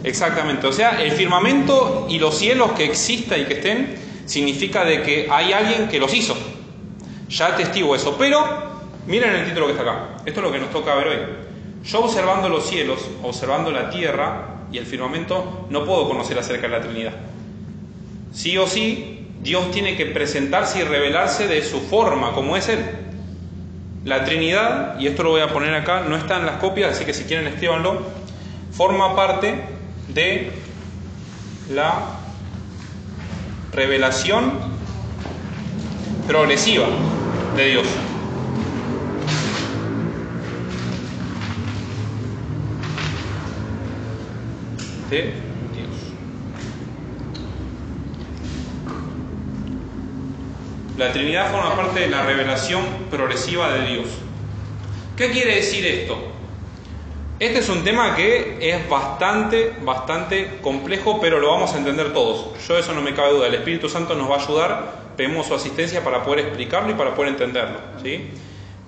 Exactamente, o sea, el firmamento y los cielos que existan y que estén, significa de que hay alguien que los hizo. Ya atestigo eso, pero miren el título que está acá. Esto es lo que nos toca ver hoy. Yo, observando los cielos, observando la tierra y el firmamento, no puedo conocer acerca de la Trinidad. Sí o sí, Dios tiene que presentarse y revelarse de su forma, como es Él. La Trinidad, y esto lo voy a poner acá, no está en las copias, así que si quieren escríbanlo, forma parte de la revelación progresiva de Dios. De Dios. La Trinidad forma parte de la revelación progresiva de Dios. ¿Qué quiere decir esto? Este es un tema que es bastante complejo, pero lo vamos a entender todos. Yo eso no me cabe duda. El Espíritu Santo nos va a ayudar, pedimos su asistencia para poder explicarlo y para poder entenderlo, ¿sí?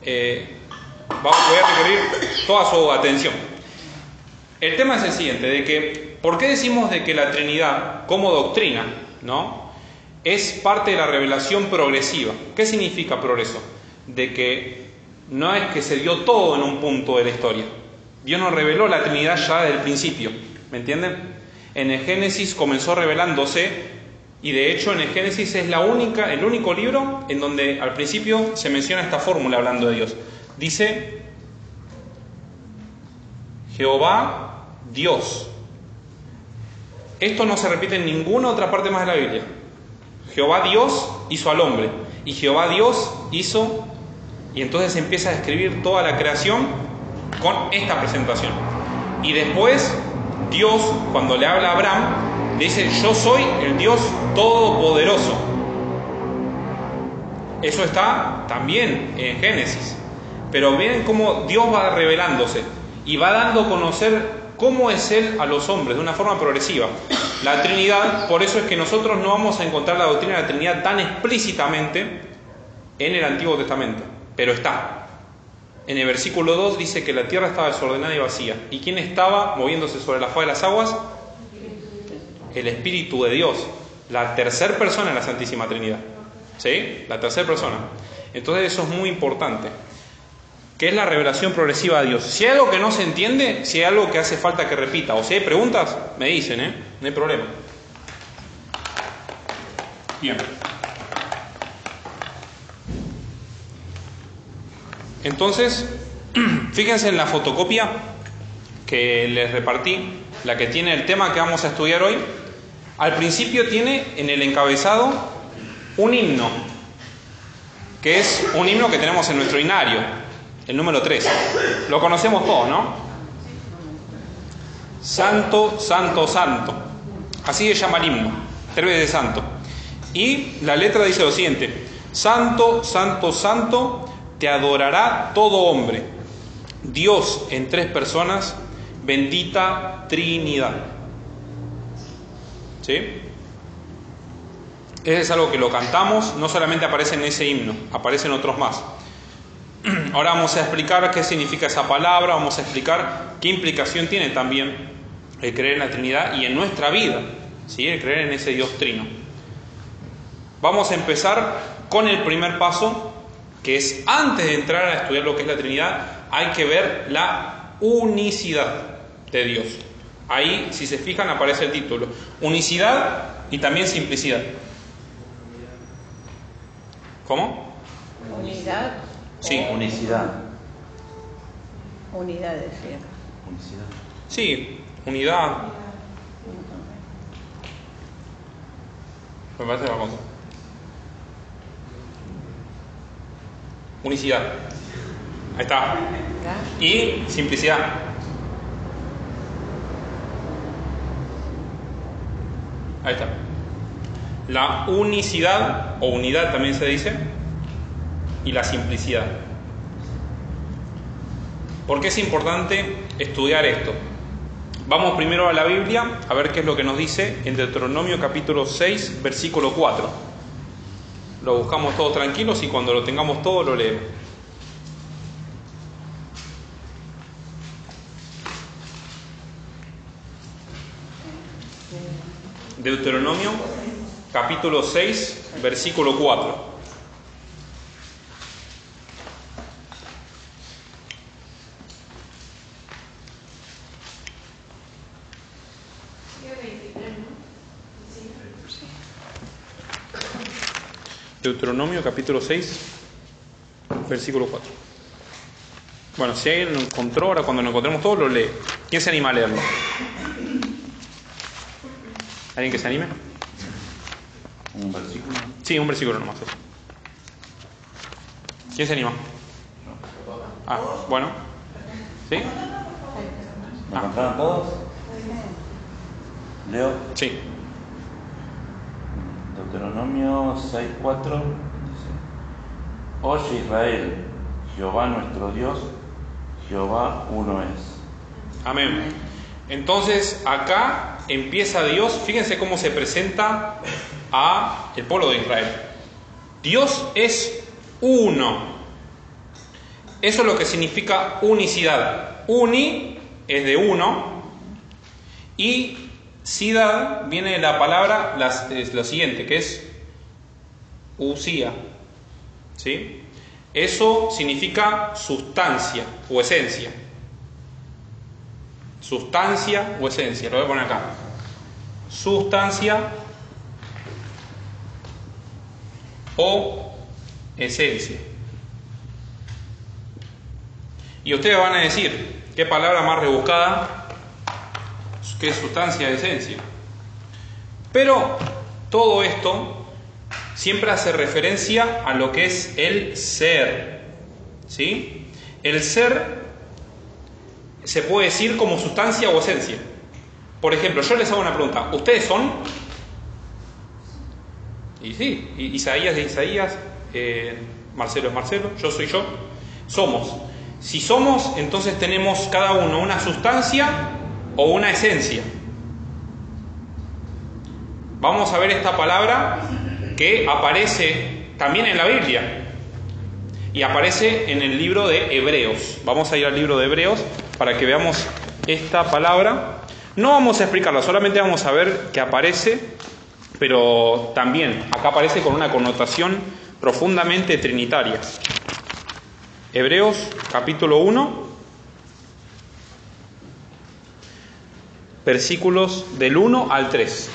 Voy a requerir toda su atención. El tema es el siguiente, de que, ¿por qué decimos de que la Trinidad, como doctrina, ¿no?, es parte de la revelación progresiva? ¿Qué significa progreso? De que no es que se dio todo en un punto de la historia. Dios nos reveló la Trinidad ya desde el principio, ¿me entienden? En el Génesis comenzó revelándose, y de hecho en el Génesis es el único libro en donde al principio se menciona esta fórmula hablando de Dios. Dice Jehová Dios. Esto no se repite en ninguna otra parte más de la Biblia. Jehová Dios hizo al hombre, y Jehová Dios hizo, y entonces empieza a describir toda la creación con esta presentación. Y después Dios, cuando le habla a Abraham, le dice: yo soy el Dios todopoderoso. Eso está también en Génesis. Pero ven cómo Dios va revelándose y va dando a conocer cómo es Él a los hombres de una forma progresiva. La Trinidad, por eso es que nosotros no vamos a encontrar la doctrina de la Trinidad tan explícitamente en el Antiguo Testamento, pero está. En el versículo 2 dice que la tierra estaba desordenada y vacía. ¿Y quién estaba moviéndose sobre la faz de las aguas? El Espíritu de Dios, la tercera persona en la Santísima Trinidad. ¿Sí? La tercera persona. Entonces eso es muy importante, que es la revelación progresiva de Dios. Si hay algo que no se entiende, si hay algo que hace falta que repita, o si hay preguntas, me dicen, no hay problema. Bien. Entonces, fíjense en la fotocopia que les repartí, la que tiene el tema que vamos a estudiar hoy. Al principio tiene en el encabezado un himno, que es un himno que tenemos en nuestro himnario, el número 3. Lo conocemos todos, ¿no? Santo, santo, santo. Así se llama el himno, 3 veces santo. Y la letra dice lo siguiente: santo, santo, santo, te adorará todo hombre. Dios en 3 personas, bendita Trinidad. ¿Sí? Ese es algo que lo cantamos, no solamente aparece en ese himno, aparecen otros más. Ahora vamos a explicar qué significa esa palabra, vamos a explicar qué implicación tiene también el creer en la Trinidad y en nuestra vida, ¿sí?, el creer en ese Dios trino. Vamos a empezar con el primer paso, que es, antes de entrar a estudiar lo que es la Trinidad, hay que ver la unicidad de Dios. Ahí, si se fijan, aparece el título: unicidad y también simplicidad. ¿Cómo? Unidad. Sí. Unicidad. Unidad, decía. Unicidad. Sí, unidad. Me parece que va a contar. Unicidad. Ahí está. Y simplicidad. Ahí está. La unicidad, o unidad también se dice, y la simplicidad. ¿Por qué es importante estudiar esto? Vamos primero a la Biblia a ver qué es lo que nos dice en Deuteronomio capítulo 6, versículo 4. Lo buscamos todos tranquilos y cuando lo tengamos todo lo leemos. Deuteronomio, capítulo 6, versículo 4. Deuteronomio capítulo 6, versículo 4. Bueno, si alguien lo encontró, ahora cuando lo encontremos todos lo lee. ¿Quién se anima a leerlo? ¿Alguien que se anime? ¿Un versículo? Sí, un versículo nomás. ¿Quién se anima? Ah, bueno. ¿Sí? ¿Me encontraron todos? ¿Leo? Sí. Deuteronomio 6:4 dice: Oye Israel, Jehová nuestro Dios, Jehová uno es. Amén. Entonces acá empieza Dios, fíjense cómo se presenta a el pueblo de Israel. Dios es uno. Eso es lo que significa unicidad. Uni es de uno y sidad viene de la palabra es lo siguiente, que es usía. ¿Sí? Eso significa sustancia o esencia. Sustancia o esencia, lo voy a poner acá. Sustancia o esencia. Y ustedes van a decir, ¿qué palabra más rebuscada? ¿Qué es sustancia y esencia? Pero todo esto siempre hace referencia a lo que es el ser. ¿Sí? El ser se puede decir como sustancia o esencia. Por ejemplo, yo les hago una pregunta. ¿Ustedes son? Y sí, Isaías es Isaías, Marcelo es Marcelo, yo soy yo. Somos. Si somos, entonces tenemos cada uno una sustancia o una esencia. Vamos a ver esta palabra que aparece también en la Biblia y aparece en el libro de Hebreos. Vamos a ir al libro de Hebreos para que veamos esta palabra. No vamos a explicarla, solamente vamos a ver que aparece, pero también acá aparece con una connotación profundamente trinitaria. Hebreos capítulo 1, versículos del 1 al 3.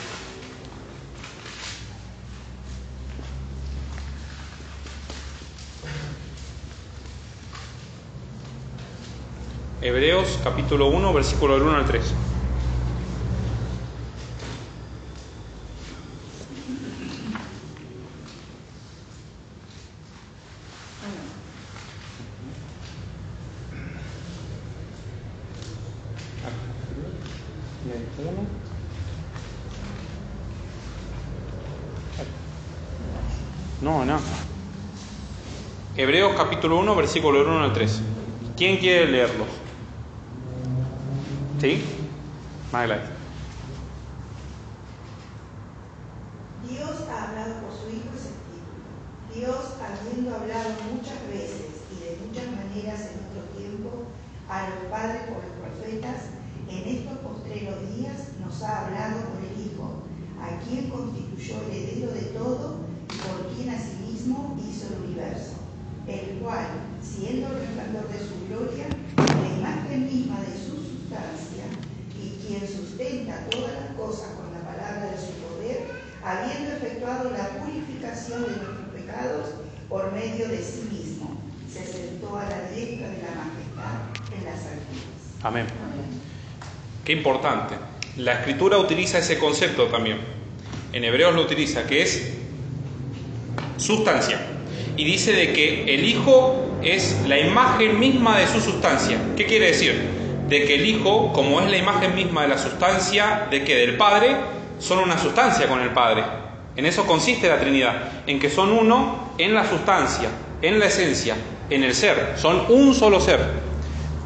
Hebreos capítulo 1, versículo del 1 al 3. No. Hebreos capítulo 1, versículo del 1 al 3. ¿Quién quiere leerlos? ¿Sí? Magla. Dios ha hablado por su Hijo Espíritu. Dios, habiendo hablado muchas veces y de muchas maneras en otro tiempo a los padres por los profetas, en estos postreros días nos ha hablado por el Hijo, a quien constituyó heredero de todo y por quien asimismo hizo el universo, el cual, siendo el resplandor de su gloria, la imagen misma de su sustancia, y quien sustenta todas las cosas con la palabra de su poder, habiendo efectuado la purificación de nuestros pecados por medio de sí mismo, se sentó a la diestra de la majestad en las alturas. Amén. Qué importante. La Escritura utiliza ese concepto también. En Hebreos lo utiliza, que es sustancia. Y dice de que el Hijo es la imagen misma de su sustancia. ¿Qué quiere decir? De que el Hijo, como es la imagen misma de la sustancia de que del Padre, son una sustancia con el Padre. En eso consiste la Trinidad, en que son uno en la sustancia, en la esencia, en el ser. Son un solo ser,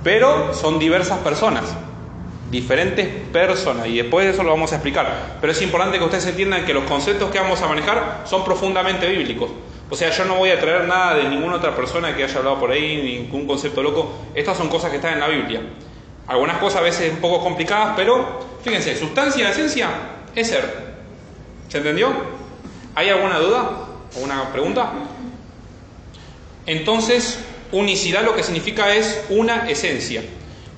pero son diversas personas, diferentes personas, y después de eso lo vamos a explicar. Pero es importante que ustedes entiendan que los conceptos que vamos a manejar son profundamente bíblicos. O sea, yo no voy a traer nada de ninguna otra persona que haya hablado por ahí, ningún concepto loco. Estas son cosas que están en la Biblia. Algunas cosas a veces un poco complicadas, pero fíjense, sustancia, esencia, es ser. ¿Se entendió? ¿Hay alguna duda? ¿Alguna pregunta? Entonces, unicidad lo que significa es una esencia.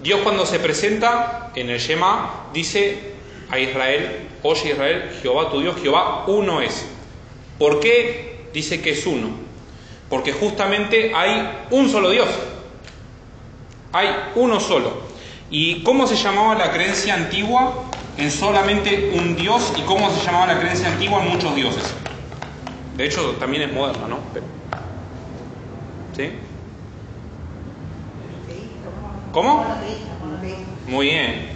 Dios, cuando se presenta en el Shema, dice a Israel: oye Israel, Jehová tu Dios, Jehová uno es. ¿Por qué dice que es uno? Porque justamente hay un solo Dios. Hay uno solo. ¿Y cómo se llamaba la creencia antigua en solamente un Dios? ¿Y cómo se llamaba la creencia antigua en muchos dioses? De hecho, también es moderna, ¿no? ¿Sí? ¿Cómo? Muy bien.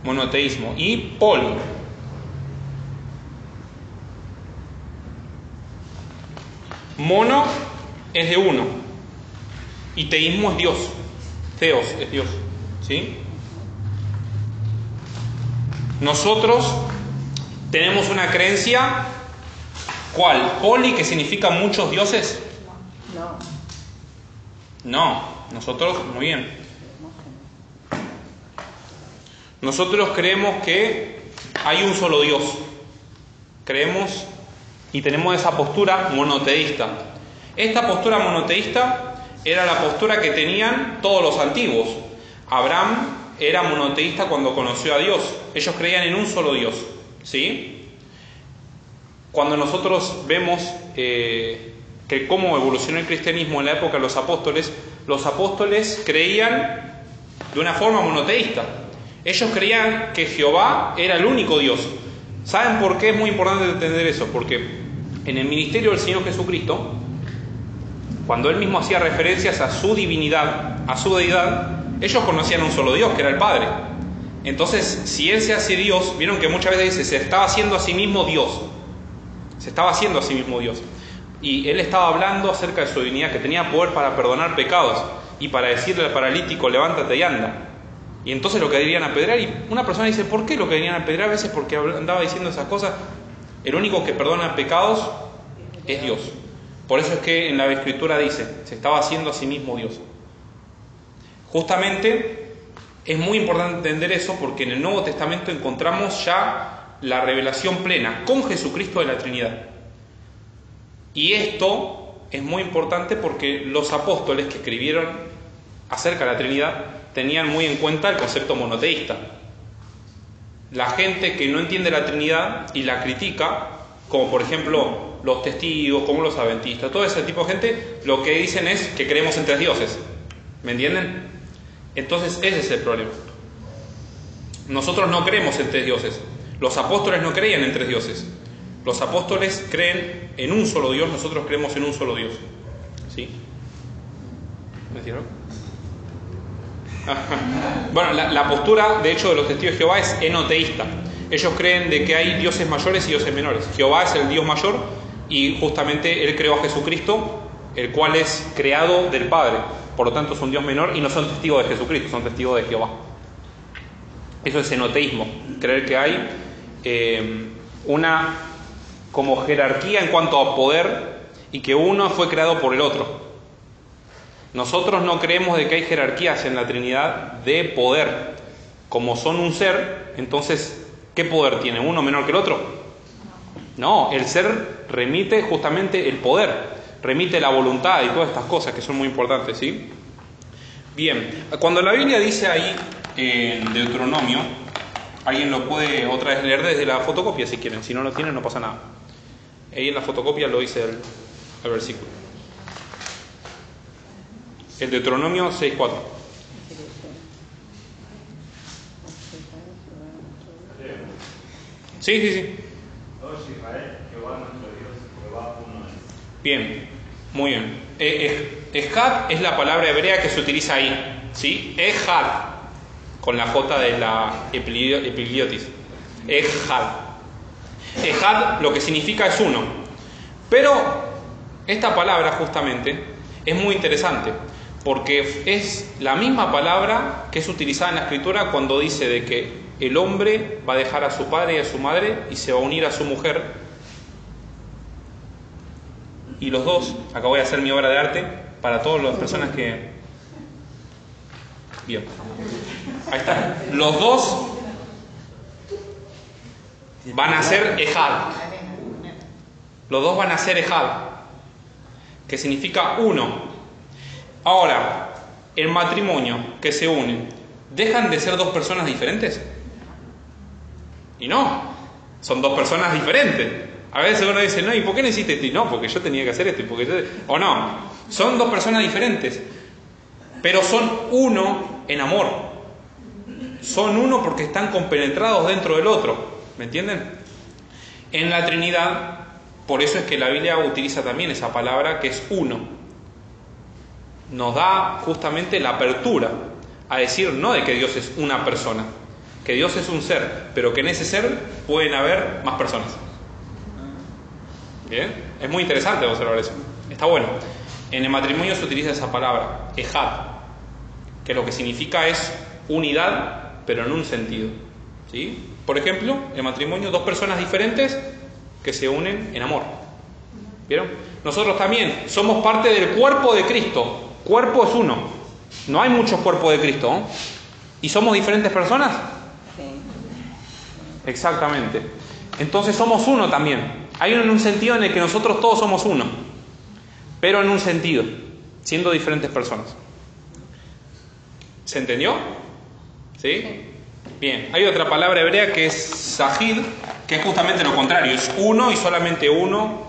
Monoteísmo. Y poli. Mono es de uno. Y teísmo es Dios. Theos es Dios. ¿Sí? Nosotros tenemos una creencia, ¿cuál? ¿Poli, que significa muchos dioses? No, nosotros, muy bien. Nosotros creemos que hay un solo Dios. Creemos y tenemos esa postura monoteísta. Esta postura monoteísta era la postura que tenían todos los antiguos. Abraham era monoteísta cuando conoció a Dios. Ellos creían en un solo Dios. ¿Sí? Cuando nosotros vemos que cómo evolucionó el cristianismo en la época de los apóstoles creían de una forma monoteísta. Ellos creían que Jehová era el único Dios. ¿Saben por qué es muy importante entender eso? Porque en el ministerio del Señor Jesucristo, cuando Él mismo hacía referencias a su divinidad, a su deidad, ellos conocían un solo Dios, que era el Padre. Entonces, si Él se hace Dios, vieron que muchas veces dice, se estaba haciendo a sí mismo Dios. Se estaba haciendo a sí mismo Dios. Y Él estaba hablando acerca de su divinidad, que tenía poder para perdonar pecados y para decirle al paralítico, levántate y anda. Y entonces lo querían apedrear, y una persona dice, ¿por qué lo querían apedrear? A veces porque andaba diciendo esas cosas. El único que perdona pecados es Dios. Por eso es que en la Escritura dice, se estaba haciendo a sí mismo Dios. Justamente es muy importante entender eso, porque en el Nuevo Testamento encontramos ya la revelación plena con Jesucristo de la Trinidad. Y esto es muy importante porque los apóstoles que escribieron acerca de la Trinidad tenían muy en cuenta el concepto monoteísta. La gente que no entiende la Trinidad y la critica, como por ejemplo los testigos, como los adventistas, todo ese tipo de gente, lo que dicen es que creemos en tres dioses. ¿Me entienden? Entonces ese es el problema. Nosotros no creemos en tres dioses. Los apóstoles no creían en tres dioses. Los apóstoles creen en un solo Dios, nosotros creemos en un solo Dios. ¿Sí? ¿Me entienden? Bueno, la postura, de hecho, de los testigos de Jehová es enoteísta. Ellos creen de que hay dioses mayores y dioses menores. Jehová es el Dios mayor y justamente Él creó a Jesucristo, el cual es creado del Padre. Por lo tanto es un Dios menor y no son testigos de Jesucristo, son testigos de Jehová. Eso es enoteísmo, creer que hay una como jerarquía en cuanto a poder y que uno fue creado por el otro. Nosotros no creemos de que hay jerarquías en la Trinidad de poder. Como son un ser, entonces, ¿qué poder tiene? ¿Uno menor que el otro? No, el ser remite justamente el poder, remite la voluntad y todas estas cosas que son muy importantes, ¿sí? Bien, cuando la Biblia dice ahí en Deuteronomio, alguien lo puede otra vez leer desde la fotocopia si quieren, si no lo tienen no pasa nada. Ahí en la fotocopia lo dice el versículo. El Deuteronomio 6:4. Sí. Oye Israel, Jehová nuestro Dios, Jehová uno es. Bien, muy bien. Ejad es la palabra hebrea que se utiliza ahí, ¿sí? Ejad, con la J de la epigliotis. Ejad. Ejad lo que significa es uno. Pero esta palabra justamente es muy interesante, porque es la misma palabra que es utilizada en la Escritura cuando dice de que el hombre va a dejar a su padre y a su madre y se va a unir a su mujer. Y los dos, acá voy a hacer mi obra de arte para todas las personas que... Bien. Ahí está. Los dos van a ser Ejad. Los dos van a ser Ejad, que significa uno. Ahora, el matrimonio que se unen, ¿dejan de ser dos personas diferentes? Y no, son dos personas diferentes. A veces uno dice, no, ¿y por qué no hiciste esto? Y no, porque yo tenía que hacer esto. O no, son dos personas diferentes, pero son uno en amor. Son uno porque están compenetrados dentro del otro. ¿Me entienden? En la Trinidad, por eso es que la Biblia utiliza también esa palabra que es uno. Nos da justamente la apertura a decir no de que Dios es una persona, que Dios es un ser, pero que en ese ser pueden haber más personas. Bien, es muy interesante observar eso. Está bueno. En el matrimonio se utiliza esa palabra, ejad, que lo que significa es unidad, pero en un sentido. ¿Sí? Por ejemplo, el matrimonio, dos personas diferentes que se unen en amor. ¿Vieron? Nosotros también somos parte del cuerpo de Cristo. Cuerpo es uno. No hay muchos cuerpos de Cristo, ¿no? ¿Y somos diferentes personas? Sí. Exactamente. Entonces somos uno también. Hay un sentido en el que nosotros todos somos uno, pero en un sentido, siendo diferentes personas. ¿Se entendió? ¿Sí? Bien. Hay otra palabra hebrea que es sahid, que es justamente lo contrario. Es uno y solamente uno,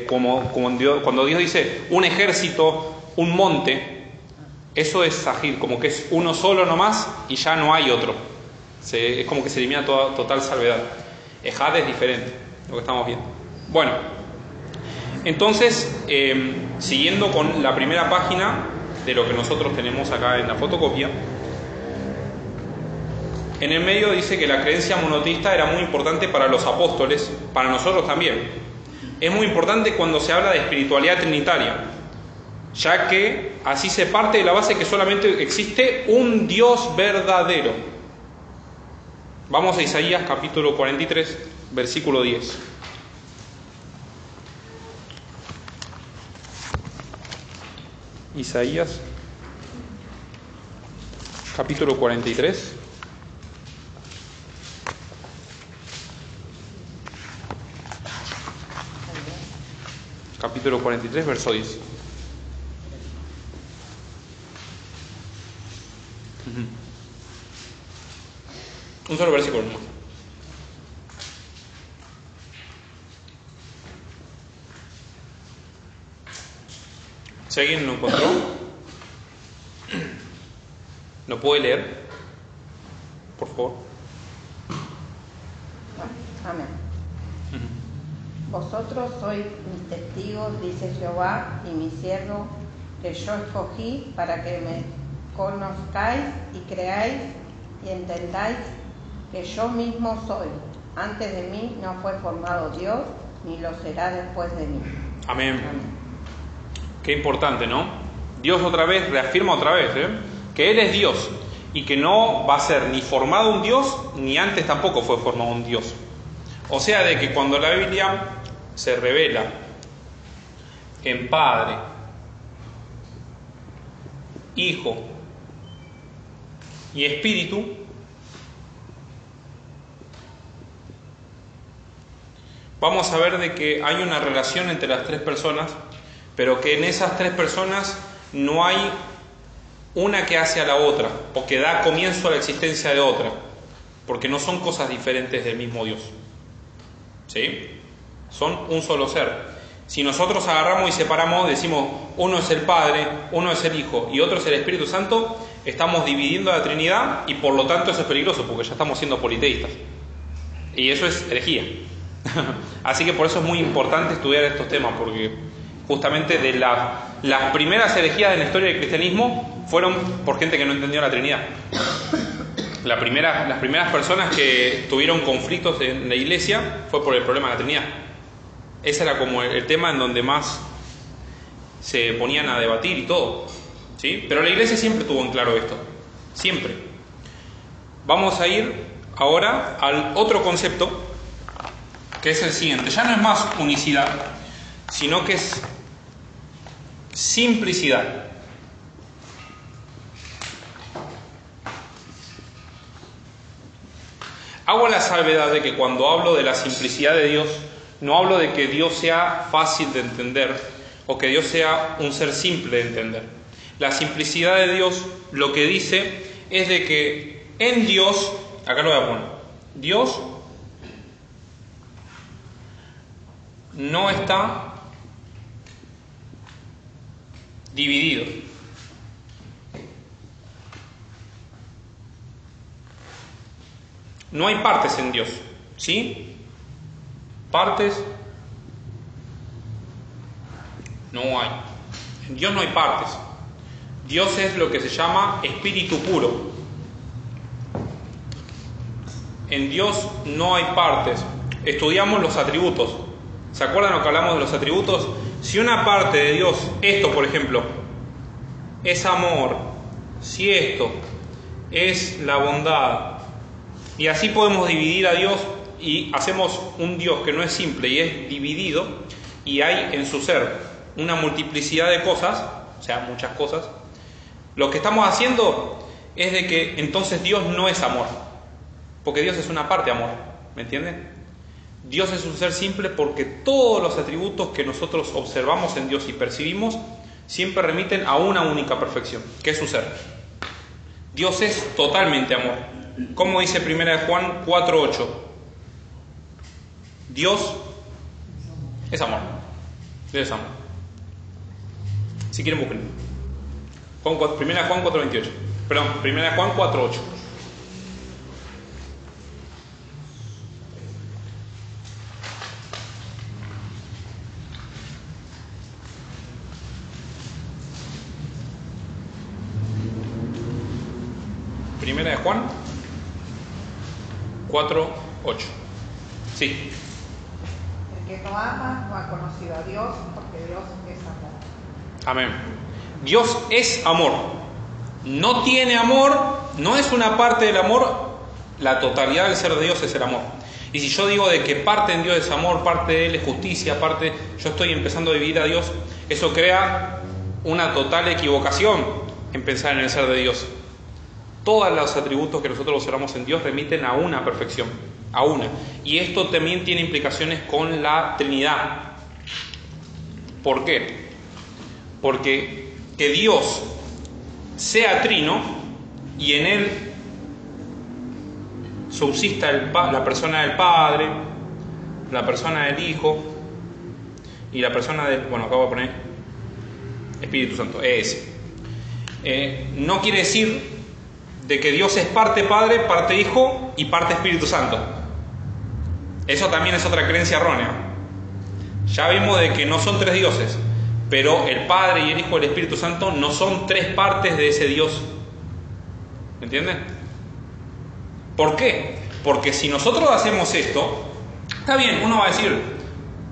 como cuando Dios dice un ejército, un monte, eso es sahid, como que es uno solo nomás y ya no hay otro. Es como que se elimina toda total salvedad. Ejad es diferente, lo que estamos viendo. Bueno, entonces, siguiendo con la primera página de lo que nosotros tenemos acá en la fotocopia, en el medio dice que la creencia monoteísta era muy importante para los apóstoles, para nosotros también. Es muy importante cuando se habla de espiritualidad trinitaria, ya que así se parte de la base que solamente existe un Dios verdadero. Vamos a Isaías capítulo 43, versículo 10. Isaías capítulo 43. Capítulo 43, verso 10. Un solo versículo nomás. Si alguien lo encontró, ¿lo puede leer? Por favor. Amén. Vosotros sois mis testigos, dice Jehová, y mi siervo, que yo escogí para que me conozcáis y creáis y entendáis que yo mismo soy. Antes de mí no fue formado Dios, ni lo será después de mí. Amén. Amén. Qué importante, ¿no? Dios otra vez, reafirma otra vez, que Él es Dios y que no va a ser ni formado un Dios, ni antes tampoco fue formado un Dios. O sea, de que cuando la Biblia se revela en Padre, Hijo y Espíritu, vamos a ver de que hay una relación entre las tres personas, pero que en esas tres personas no hay una que hace a la otra o que da comienzo a la existencia de otra, porque no son cosas diferentes del mismo Dios. ¿Sí? Son un solo ser. Si nosotros agarramos y separamos, decimos uno es el Padre, uno es el Hijo y otro es el Espíritu Santo, estamos dividiendo la Trinidad y por lo tanto eso es peligroso porque ya estamos siendo politeístas. Y eso es herejía. Así que por eso es muy importante estudiar estos temas, porque justamente de las primeras herejías de la historia del cristianismo fueron por gente que no entendió la Trinidad. Las primeras personas que tuvieron conflictos en la iglesia fue por el problema de la Trinidad. Ese era como el tema en donde más se ponían a debatir y todo, ¿sí? Pero la iglesia siempre tuvo en claro esto, siempre. Vamos a ir ahora al otro concepto, que es el siguiente. Ya no es más unicidad, sino que es simplicidad. Hago la salvedad de que cuando hablo de la simplicidad de Dios, no hablo de que Dios sea fácil de entender o que Dios sea un ser simple de entender. La simplicidad de Dios lo que dice es de que en Dios, acá lo voy a poner, Dios no está dividido. No hay partes en Dios, ¿sí? Partes no hay. En Dios no hay partes. Dios es lo que se llama espíritu puro. En Dios no hay partes. Estudiamos los atributos. ¿Se acuerdan lo que hablamos de los atributos? Si una parte de Dios, esto por ejemplo, es amor, si esto es la bondad, y así podemos dividir a Dios y hacemos un Dios que no es simple y es dividido, y hay en su ser una multiplicidad de cosas, o sea, muchas cosas. Lo que estamos haciendo es de que entonces Dios no es amor, porque Dios es una parte amor, ¿me entienden? Dios es un ser simple porque todos los atributos que nosotros observamos en Dios y percibimos siempre remiten a una única perfección, que es su ser. Dios es totalmente amor. Como dice 1 Juan 4:8, Dios es amor. Dios es amor. Si quieren busquen. 1 Juan 4:28. Perdón, 1 Juan 4:8. Primera de Juan 4:8. Sí. El que no ama no ha conocido a Dios, porque Dios es amor. Amén. Dios es amor. No tiene amor, no es una parte del amor. La totalidad del ser de Dios es el amor. Y si yo digo de que parte en Dios es amor, parte de Él es justicia, parte yo estoy empezando a vivir a Dios, eso crea una total equivocación en pensar en el ser de Dios. Todos los atributos que nosotros observamos en Dios remiten a una perfección, a una. Y esto también tiene implicaciones con la Trinidad. ¿Por qué? Porque que Dios sea trino y en Él subsista la persona del Padre, la persona del Hijo y la persona del... Bueno, acabo de poner Espíritu Santo, no quiere decir de que Dios es parte Padre, parte Hijo y parte Espíritu Santo. Eso también es otra creencia errónea. Ya vimos de que no son tres dioses, pero el Padre y el Hijo y el Espíritu Santo no son tres partes de ese Dios. ¿Me entienden? ¿Por qué? Porque si nosotros hacemos esto, está bien, uno va a decir,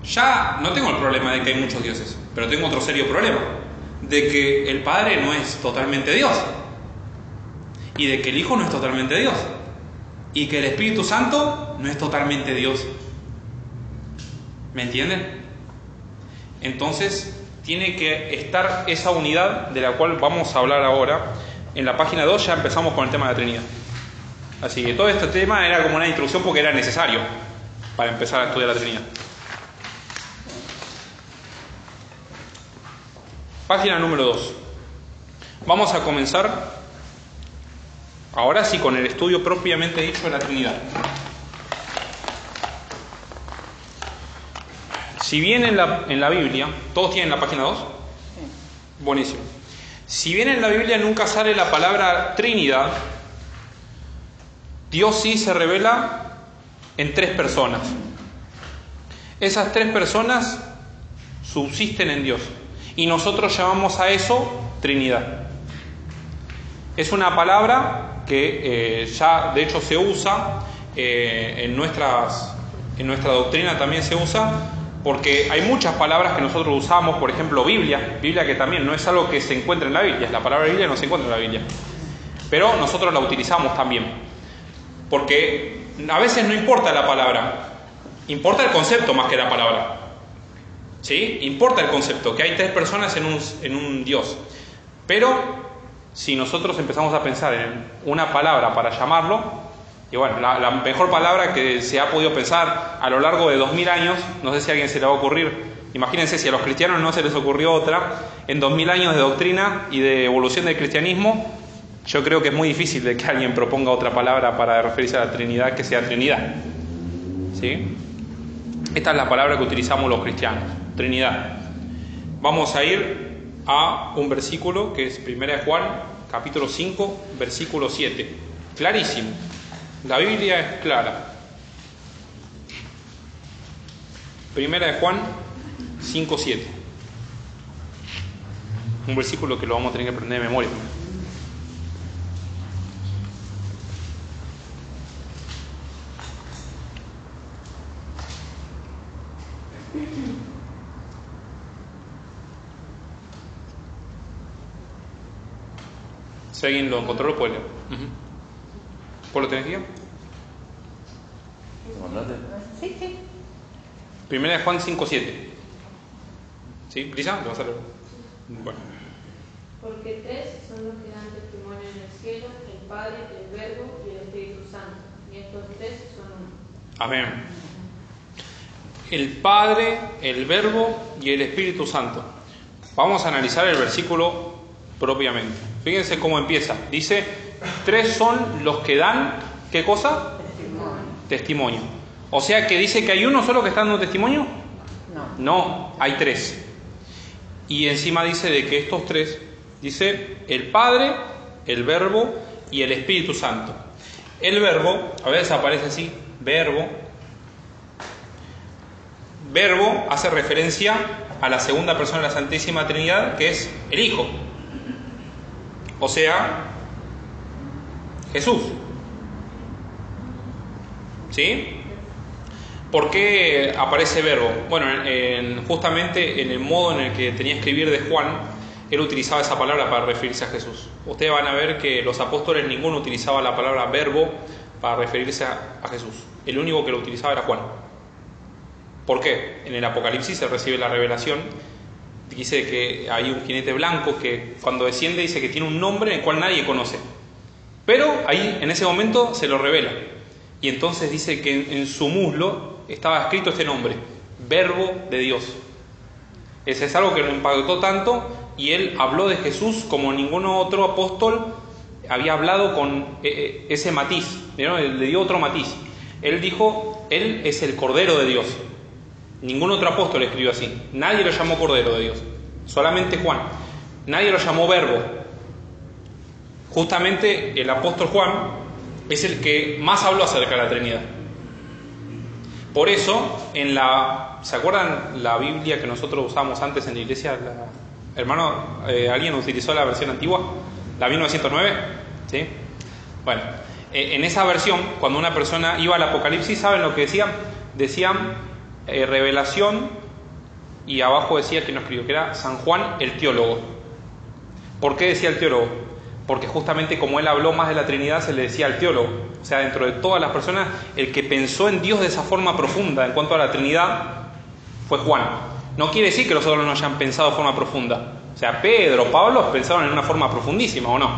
ya no tengo el problema de que hay muchos dioses, pero tengo otro serio problema, de que el Padre no es totalmente Dios, y de que el Hijo no es totalmente Dios, y que el Espíritu Santo no es totalmente Dios. ¿Me entienden? Entonces tiene que estar esa unidad de la cual vamos a hablar ahora. En la página 2 ya empezamos con el tema de la Trinidad. Así que todo este tema era como una introducción porque era necesario para empezar a estudiar la Trinidad. Página número 2. Vamos a comenzar ahora sí con el estudio propiamente dicho de la Trinidad. Si bien en la Biblia, ¿todos tienen la página 2? Sí. Buenísimo. Si bien en la Biblia nunca sale la palabra Trinidad, Dios sí se revela en tres personas. Esas tres personas subsisten en Dios y nosotros llamamos a eso Trinidad. Es una palabra que ya de hecho se usa en nuestra doctrina, también se usa, porque hay muchas palabras que nosotros usamos, por ejemplo Biblia que también no es algo que se encuentra en la Biblia, la palabra Biblia no se encuentra en la Biblia, pero nosotros la utilizamos también, porque a veces no importa la palabra, importa el concepto más que la palabra. ¿Sí? Importa el concepto, que hay tres personas en un Dios, pero si nosotros empezamos a pensar en una palabra para llamarlo, Y bueno, la mejor palabra que se ha podido pensar a lo largo de 2000 años, no sé si a alguien se le va a ocurrir, imagínense si a los cristianos no se les ocurrió otra, en 2000 años de doctrina y de evolución del cristianismo, yo creo que es muy difícil de que alguien proponga otra palabra para referirse a la Trinidad que sea Trinidad. ¿Sí? Esta es la palabra que utilizamos los cristianos, Trinidad. Vamos a ir a un versículo que es 1 Juan, capítulo 5, versículo 7. Clarísimo. La Biblia es clara. 1 Juan 5, 7. Un versículo que lo vamos a tener que aprender de memoria. Si alguien lo encontró, lo puede leer. ¿Vos lo tenés guía? Sí, sí. 1 Juan 5, 7. ¿Sí? ¿Lisa? ¿Lo vas a leer? Bueno. Porque tres son los que dan testimonio en el cielo, el Padre, el Verbo y el Espíritu Santo. Y estos tres son uno. Amén. El Padre, el Verbo y el Espíritu Santo. Vamos a analizar el versículo propiamente. Fíjense cómo empieza. Dice, tres son los que dan, ¿qué cosa? Testimonio. O sea que dice que hay uno solo que está dando testimonio. No, hay tres. Y encima dice de que estos tres, dice el Padre, el Verbo y el Espíritu Santo. El Verbo, a veces aparece así, Verbo. Verbo hace referencia a la segunda persona de la Santísima Trinidad, que es el Hijo. O sea, Jesús. ¿Sí? ¿Por qué aparece Verbo? Bueno, justamente en el modo en el que tenía que escribir de Juan, él utilizaba esa palabra para referirse a Jesús. Ustedes van a ver que los apóstoles ninguno utilizaba la palabra Verbo para referirse a Jesús. El único que lo utilizaba era Juan. ¿Por qué? En el Apocalipsis se recibe la revelación. Dice que hay un jinete blanco que cuando desciende dice que tiene un nombre en el cual nadie conoce. Pero ahí en ese momento se lo revela. Y entonces dice que en su muslo estaba escrito este nombre, Verbo de Dios. Ese es algo que lo impactó tanto y él habló de Jesús como ningún otro apóstol había hablado con ese matiz. ¿Vieron? Él le dio otro matiz. Él dijo, él es el Cordero de Dios. Ningún otro apóstol escribió así. Nadie lo llamó Cordero de Dios. Solamente Juan. Nadie lo llamó Verbo. Justamente el apóstol Juan es el que más habló acerca de la Trinidad. Por eso, ¿se acuerdan la Biblia que nosotros usábamos antes en la iglesia? Hermano, ¿alguien utilizó la versión antigua? ¿La 1909? ¿Sí? Bueno, en esa versión, cuando una persona iba al Apocalipsis, ¿saben lo que decían? Decían revelación, y abajo decía que no escribió, que era San Juan el teólogo. ¿Por qué decía el teólogo? Porque justamente como él habló más de la Trinidad, se le decía al teólogo. O sea, dentro de todas las personas, el que pensó en Dios de esa forma profunda en cuanto a la Trinidad fue Juan. No quiere decir que los otros no hayan pensado de forma profunda. O sea, Pedro, Pablo pensaron en una forma profundísima, ¿o no?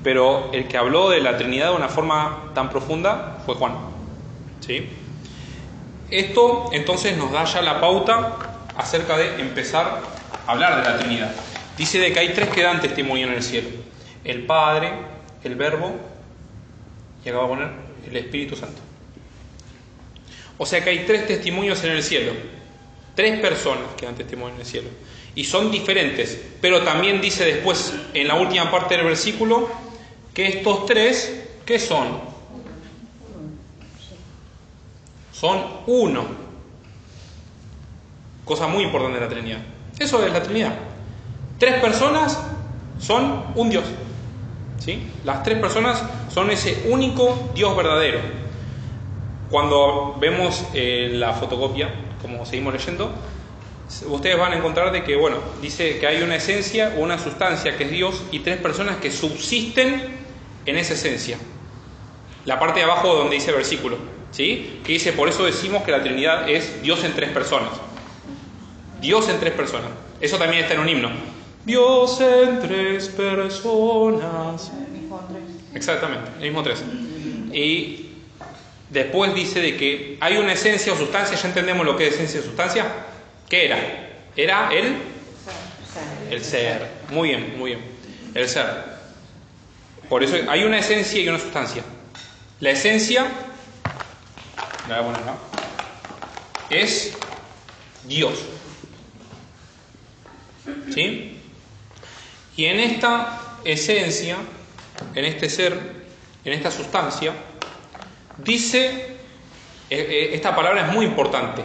Pero el que habló de la Trinidad de una forma tan profunda fue Juan. ¿Sí? Esto entonces nos da ya la pauta acerca de empezar a hablar de la Trinidad. Dice de que hay tres que dan testimonio en el cielo: el Padre, el Verbo y acá va a poner el Espíritu Santo. O sea que hay tres testimonios en el cielo, tres personas que dan testimonio en el cielo, y son diferentes, pero también dice después en la última parte del versículo que estos tres, ¿qué son? Son uno. Cosa muy importante de la Trinidad. Eso es la Trinidad. Tres personas son un Dios. ¿Sí? Las tres personas son ese único Dios verdadero. Cuando vemos la fotocopia, como seguimos leyendo, ustedes van a encontrar de que, bueno, dice que hay una esencia o una sustancia que es Dios y tres personas que subsisten en esa esencia. La parte de abajo donde dice versículo, ¿sí? Que dice, por eso decimos que la Trinidad es Dios en tres personas. Dios en tres personas. Eso también está en un himno. Dios en tres personas. Exactamente, el mismo tres. Y después dice de que hay una esencia o sustancia. ¿Ya entendemos lo que es esencia o sustancia? ¿Qué era? Era el ser. Muy bien, muy bien. El ser. Por eso hay una esencia y una sustancia. La esencia, la voy a poner acá, es Dios. ¿Sí? Y en esta esencia, en este ser, en esta sustancia, dice, esta palabra es muy importante,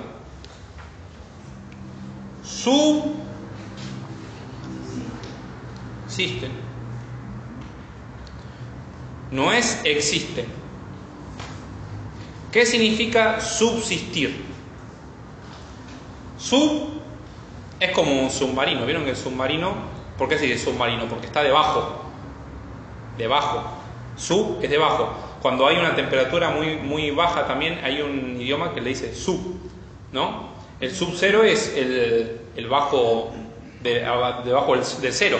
subsisten. No es existen. ¿Qué significa subsistir? Sub es como un submarino. ¿Vieron que el submarino? ¿Por qué se dice submarino? Porque está debajo. Debajo. Sub es debajo. Cuando hay una temperatura muy baja también hay un idioma que le dice sub, ¿no? El sub-cero es el bajo debajo del cero,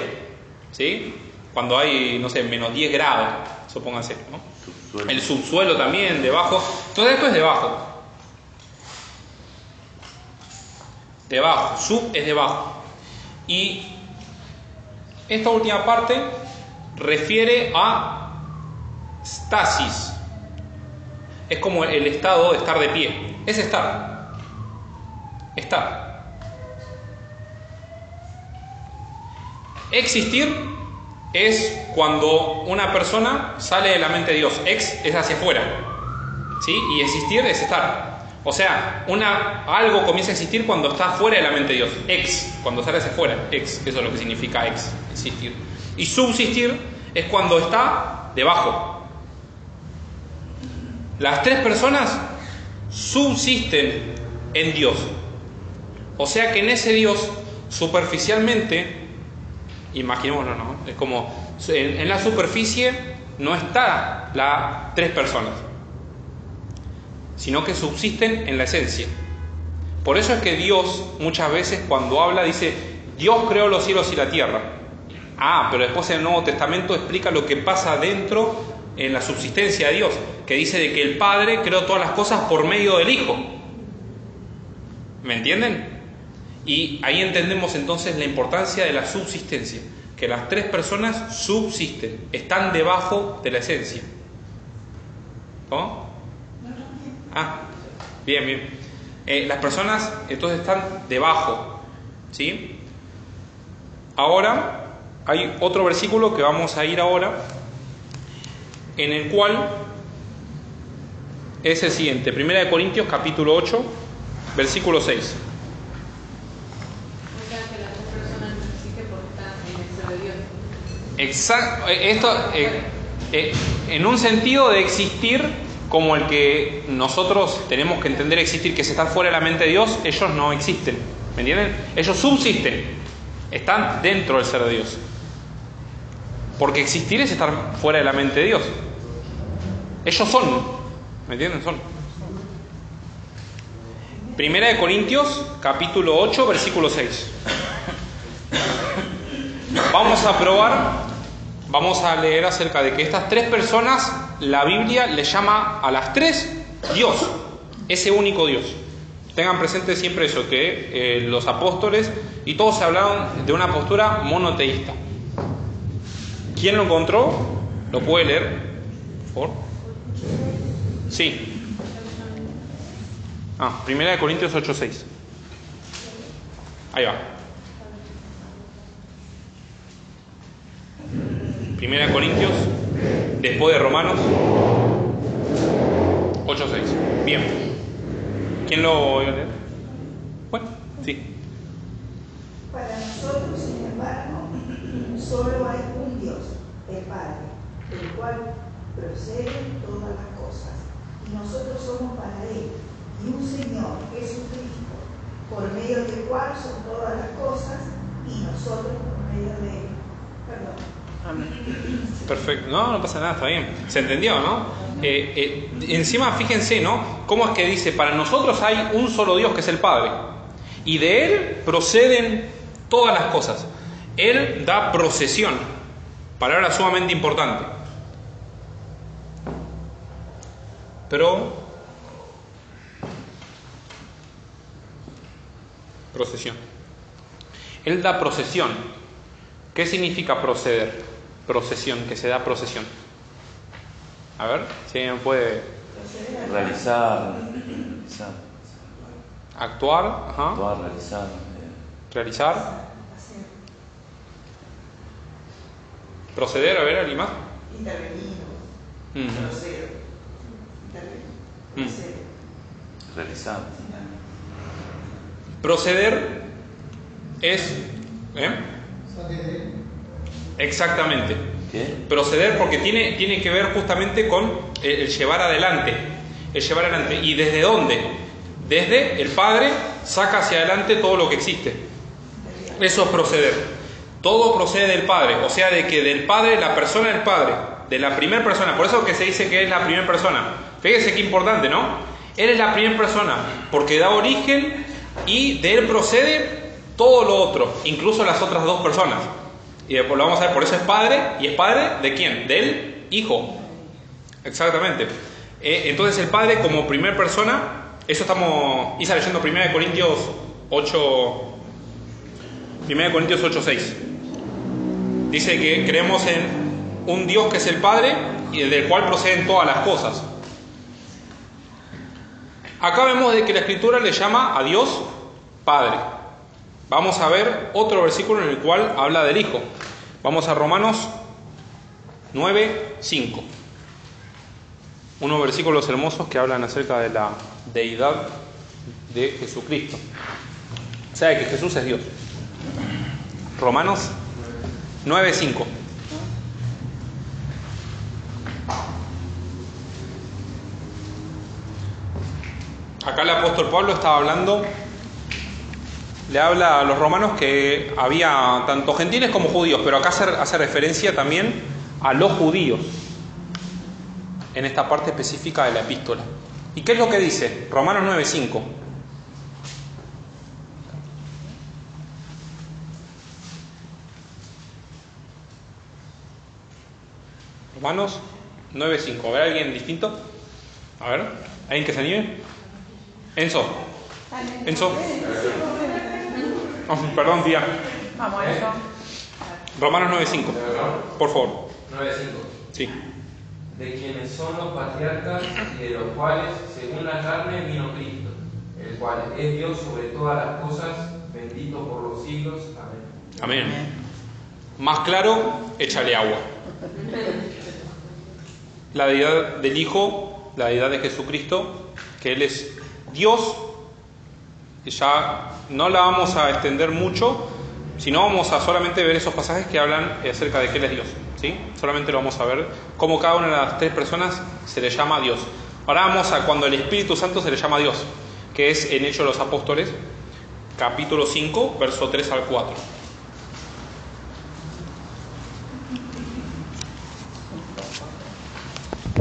¿sí? Cuando hay, no sé, menos 10 grados, supónganse, ¿no? Subsuelo. El subsuelo también, debajo. Todo esto es debajo. Debajo, sub es debajo. Y esta última parte refiere a stasis. Es como el estado de estar de pie. Es estar. Estar. Existir es cuando una persona sale de la mente de Dios. Ex es hacia afuera, ¿sí? Y existir es estar. O sea, algo comienza a existir cuando está fuera de la mente de Dios. Ex, cuando sale hacia afuera. Ex, eso es lo que significa ex, existir. Y subsistir es cuando está debajo. Las tres personas subsisten en Dios. O sea que en ese Dios, superficialmente, imaginémoslo, ¿no? Es como, en la superficie no está las tres personas, sino que subsisten en la esencia. Por eso es que Dios muchas veces cuando habla dice, Dios creó los cielos y la tierra. Pero después en el Nuevo Testamento explica lo que pasa dentro en la subsistencia de Dios, que dice de que el Padre creó todas las cosas por medio del Hijo. ¿Me entienden? Y ahí entendemos entonces la importancia de la subsistencia, que las tres personas subsisten, están debajo de la esencia. ¿Cómo? Bien, bien. Las personas entonces están debajo, ¿sí? Ahora hay otro versículo que vamos a ir ahora, en el cual es el siguiente, 1 Corintios capítulo 8, versículo 6. O sea que las tres personas no existen porque están en el ser de Dios. Exacto, esto en un sentido de existir como el que nosotros tenemos que entender existir, que es estar fuera de la mente de Dios. Ellos no existen, ¿me entienden? Ellos subsisten, están dentro del ser de Dios, porque existir es estar fuera de la mente de Dios. Ellos son, ¿me entienden? Son. 1 Corintios capítulo 8 versículo 6. Vamos a probar. Vamos a leer acerca de que estas tres personas, la Biblia le llama a las tres Dios, ese único Dios. Tengan presente siempre eso, que los apóstoles y todos se hablaron de una postura monoteísta. ¿Quién lo encontró? ¿Lo puede leer? ¿Por favor? Sí. 1 Corintios 8:6. Ahí va. 1 Corintios, después de Romanos 8:6. Bien. ¿Quién lo va a leer? Bueno, sí. Para nosotros, sin embargo, solo hay un Dios, el Padre, del cual proceden todas las cosas. Y nosotros somos para Él, y un Señor, Jesucristo, por medio del cual son todas las cosas, y nosotros por medio de Él. Perdón. Perfecto, no pasa nada, está bien. ¿Se entendió, no? Encima fíjense, ¿no? Cómo es que dice, para nosotros hay un solo Dios que es el Padre, y de Él proceden todas las cosas. Él da procesión, palabra sumamente importante. procesión. Él da procesión. ¿Qué significa proceder? Procesión, que se da procesión. A ver, si alguien puede... Realizar. Actuar, ajá. Actuar, realizar. Realizar. Proceder, a ver, ¿alguien más? Intervenir. Proceder. Intervenir. Realizar. Proceder es... Exactamente. ¿Qué? Proceder porque tiene que ver justamente con el llevar adelante. El llevar adelante. ¿Y desde dónde? Desde el Padre saca hacia adelante todo lo que existe. Eso es proceder. Todo procede del Padre. O sea, de que del Padre, la persona del Padre, de la primera persona. Por eso que se dice que es la primera persona. Fíjese qué importante, ¿no? Él es la primera persona porque da origen y de él procede todo lo otro, incluso las otras dos personas. Y después lo vamos a ver, por eso es Padre. ¿Y es Padre de quién? Del Hijo. Exactamente. Entonces el Padre como primera persona, eso estamos leyendo 1 Corintios 8:6. Dice que creemos en un Dios que es el Padre y del cual proceden todas las cosas. Acá vemos de que la Escritura le llama a Dios Padre. Vamos a ver otro versículo en el cual habla del Hijo. Vamos a Romanos 9:5. Unos versículos hermosos que hablan acerca de la deidad de Jesucristo. O sea, que Jesús es Dios. Romanos 9:5. Acá el apóstol Pablo estaba hablando, le habla a los romanos que había tanto gentiles como judíos, pero acá hace referencia también a los judíos, en esta parte específica de la epístola. ¿Y qué es lo que dice? Romanos 9:5. Romanos 9:5. A ver, ¿alguien distinto? A ver, ¿alguien que se anime? Enzo. Oh, perdón, tía. Vamos a eso. Romanos 9:5. Por favor. 9:5. Sí. De quienes son los patriarcas y de los cuales, según la carne, vino Cristo, el cual es Dios sobre todas las cosas, bendito por los siglos. Amén. Amén. Más claro, échale agua. La deidad del Hijo, la deidad de Jesucristo, que Él es Dios. Ya no la vamos a extender mucho, sino vamos a solamente ver esos pasajes que hablan acerca de que Él es Dios, ¿sí? Solamente lo vamos a ver cómo cada una de las tres personas se le llama Dios. Ahora vamos a cuando el Espíritu Santo se le llama Dios, que es en Hechos de los Apóstoles, capítulo 5, verso 3 al 4.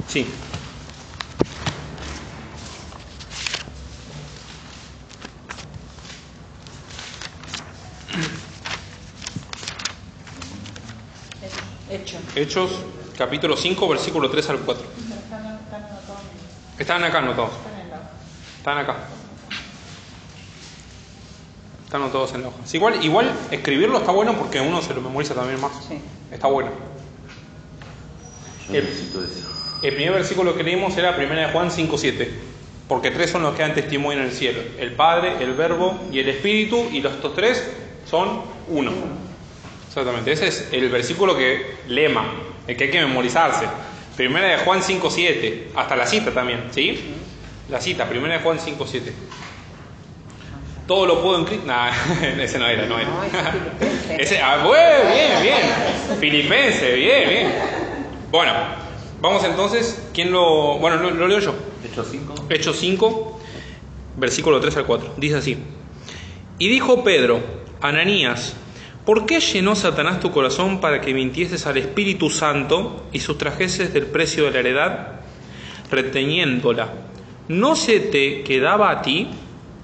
Sí. Hechos, capítulo 5, versículo 3 al 4. Están acá anotados. Están acá. Están anotados en la hoja. Sí, igual escribirlo está bueno porque uno se lo memoriza también más. Sí. Está bueno. Yo necesito eso. El primer versículo que leímos era 1 Juan 5:7. Porque tres son los que dan testimonio en el cielo: el Padre, el Verbo y el Espíritu, y estos tres son uno. Exactamente, ese es el versículo que lema, el que hay que memorizarse. 1 Juan 5:7, hasta la cita también, ¿sí? La cita, 1 Juan 5:7. Todo lo puedo en Cristo. Nah, ese no era. No, es Filipenses. Ese, bien. Filipenses, bien. Bueno, vamos entonces. ¿Quién lo...? Bueno, lo leo yo. Hechos 5. Hechos 5, versículo 3 al 4. Dice así: Y dijo Pedro: Ananías, ¿por qué llenó Satanás tu corazón para que mintieses al Espíritu Santo y sustrajeses del precio de la heredad, reteniéndola? ¿No se te quedaba a ti?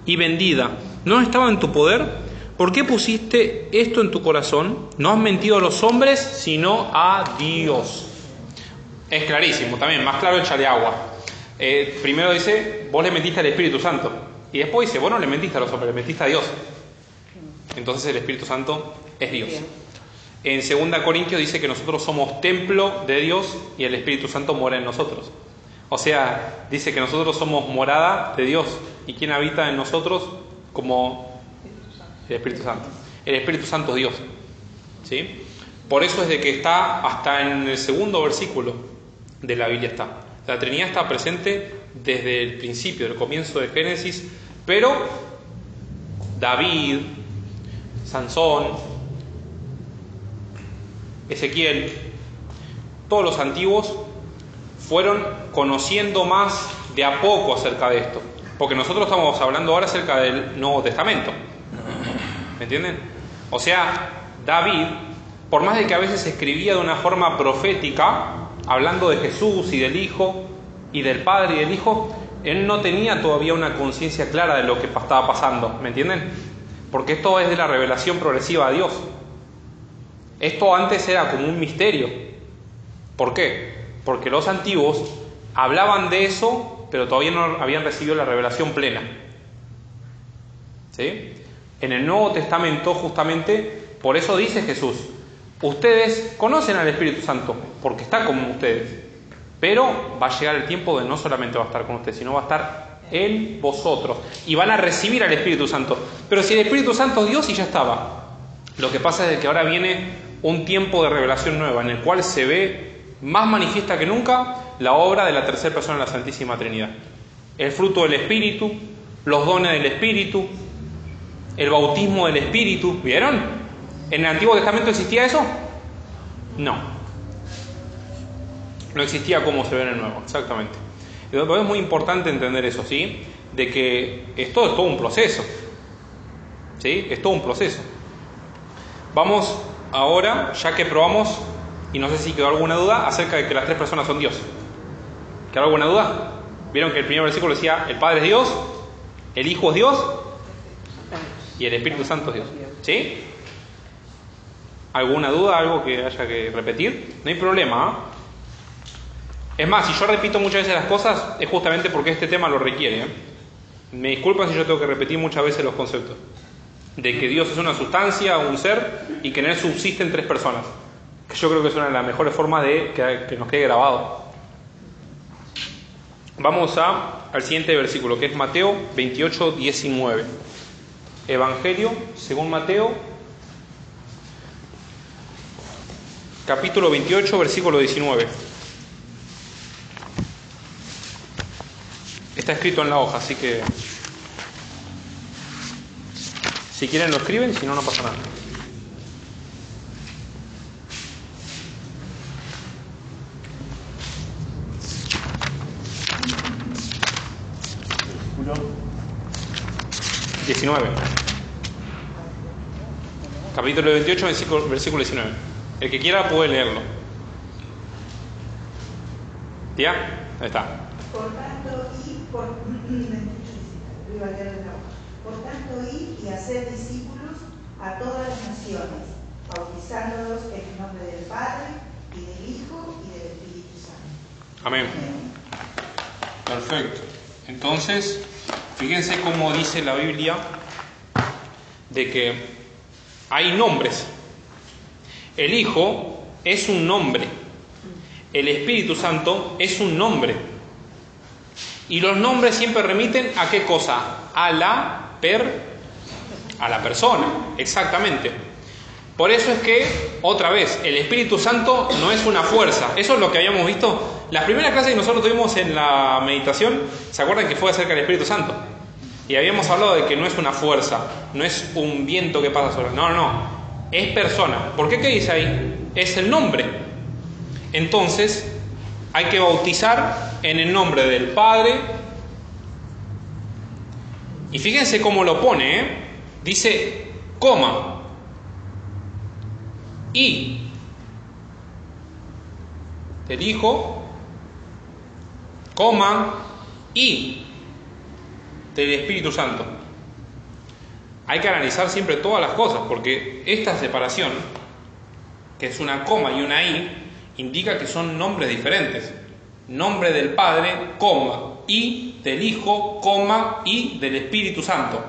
Y vendida, ¿no estaba en tu poder? ¿Por qué pusiste esto en tu corazón? No has mentido a los hombres, sino a Dios. Es clarísimo, también, más claro, échale agua. Primero dice, vos le mentiste al Espíritu Santo. Y después dice, vos no le mentiste a los hombres, le mentiste a Dios. Entonces el Espíritu Santo es Dios. En 2 Corintios dice que nosotros somos templo de Dios y el Espíritu Santo mora en nosotros. O sea, dice que nosotros somos morada de Dios. ¿Y quién habita en nosotros? Como el Espíritu Santo. El Espíritu Santo es Dios. ¿Sí? Por eso es de que está hasta en el 2 versículo de la Biblia está. La Trinidad está presente desde el principio, del comienzo de Génesis, pero David, Sansón, Ezequiel, todos los antiguos fueron conociendo más de a poco acerca de esto, porque nosotros estamos hablando ahora acerca del Nuevo Testamento, ¿me entienden? O sea, David, por más de que a veces escribía de una forma profética, hablando de Jesús y del Hijo y del Padre y del Hijo, él no tenía todavía una conciencia clara de lo que estaba pasando, ¿me entienden? Porque esto es de la revelación progresiva de Dios. Esto antes era como un misterio. ¿Por qué? Porque los antiguos hablaban de eso, pero todavía no habían recibido la revelación plena. ¿Sí? En el Nuevo Testamento, justamente, por eso dice Jesús, ustedes conocen al Espíritu Santo, porque está con ustedes, pero va a llegar el tiempo de no solamente va a estar con ustedes, sino va a estar en vosotros, y van a recibir al Espíritu Santo. Pero si el Espíritu Santo es Dios y ya estaba, lo que pasa es que ahora viene un tiempo de revelación nueva, en el cual se ve más manifiesta que nunca la obra de la tercera persona de la Santísima Trinidad. El fruto del Espíritu, los dones del Espíritu, el bautismo del Espíritu. ¿Vieron? ¿En el Antiguo Testamento existía eso? No. No existía como se ve en el Nuevo, exactamente. Es muy importante entender eso, ¿sí? De que esto es todo un proceso. ¿Sí? Es todo un proceso. Vamos ahora, ya que probamos, y no sé si quedó alguna duda, acerca de que las tres personas son Dios. ¿Quedó alguna duda? Vieron que el primer versículo decía, el Padre es Dios, el Hijo es Dios, y el Espíritu Santo es Dios. ¿Sí? ¿Alguna duda? ¿Algo que haya que repetir? No hay problema, ¿eh? Es más, si yo repito muchas veces las cosas, es justamente porque este tema lo requiere, ¿eh? Me disculpan si yo tengo que repetir muchas veces los conceptos. De que Dios es una sustancia, un ser, y que en él subsisten tres personas. Que yo creo que es una de las mejores formas de que nos quede grabado. Vamos al siguiente versículo, que es Mateo 28, 19. Evangelio según Mateo, capítulo 28, versículo 19. Está escrito en la hoja, así que si quieren lo escriben, si no, no pasa nada. Versículo 19. Capítulo 28, versículo 19. El que quiera puede leerlo. ¿Ya? Ahí está. Por tanto, id y hacer discípulos a todas las naciones, bautizándolos en el nombre del Padre, y del Hijo, y del Espíritu Santo. Amén. Perfecto. Entonces, fíjense cómo dice la Biblia de que hay nombres. El Hijo es un nombre. El Espíritu Santo es un nombre. Y los nombres siempre remiten a qué cosa? A la persona, exactamente. Por eso es que, otra vez, el Espíritu Santo no es una fuerza. Eso es lo que habíamos visto. La primera clase que nosotros tuvimos en la meditación, ¿se acuerdan que fue acerca del Espíritu Santo? Y habíamos hablado de que no es una fuerza, no es un viento que pasa sobre. No, es persona. ¿Por qué? ¿Qué dice ahí? Es el nombre. Entonces, hay que bautizar en el nombre del Padre. Y fíjense cómo lo pone, ¿eh? Dice, coma, y del Hijo, coma, y del Espíritu Santo. Hay que analizar siempre todas las cosas, porque esta separación, que es una coma y una i, indica que son nombres diferentes. nombre del Padre, coma, y del Hijo, coma, y del Espíritu Santo.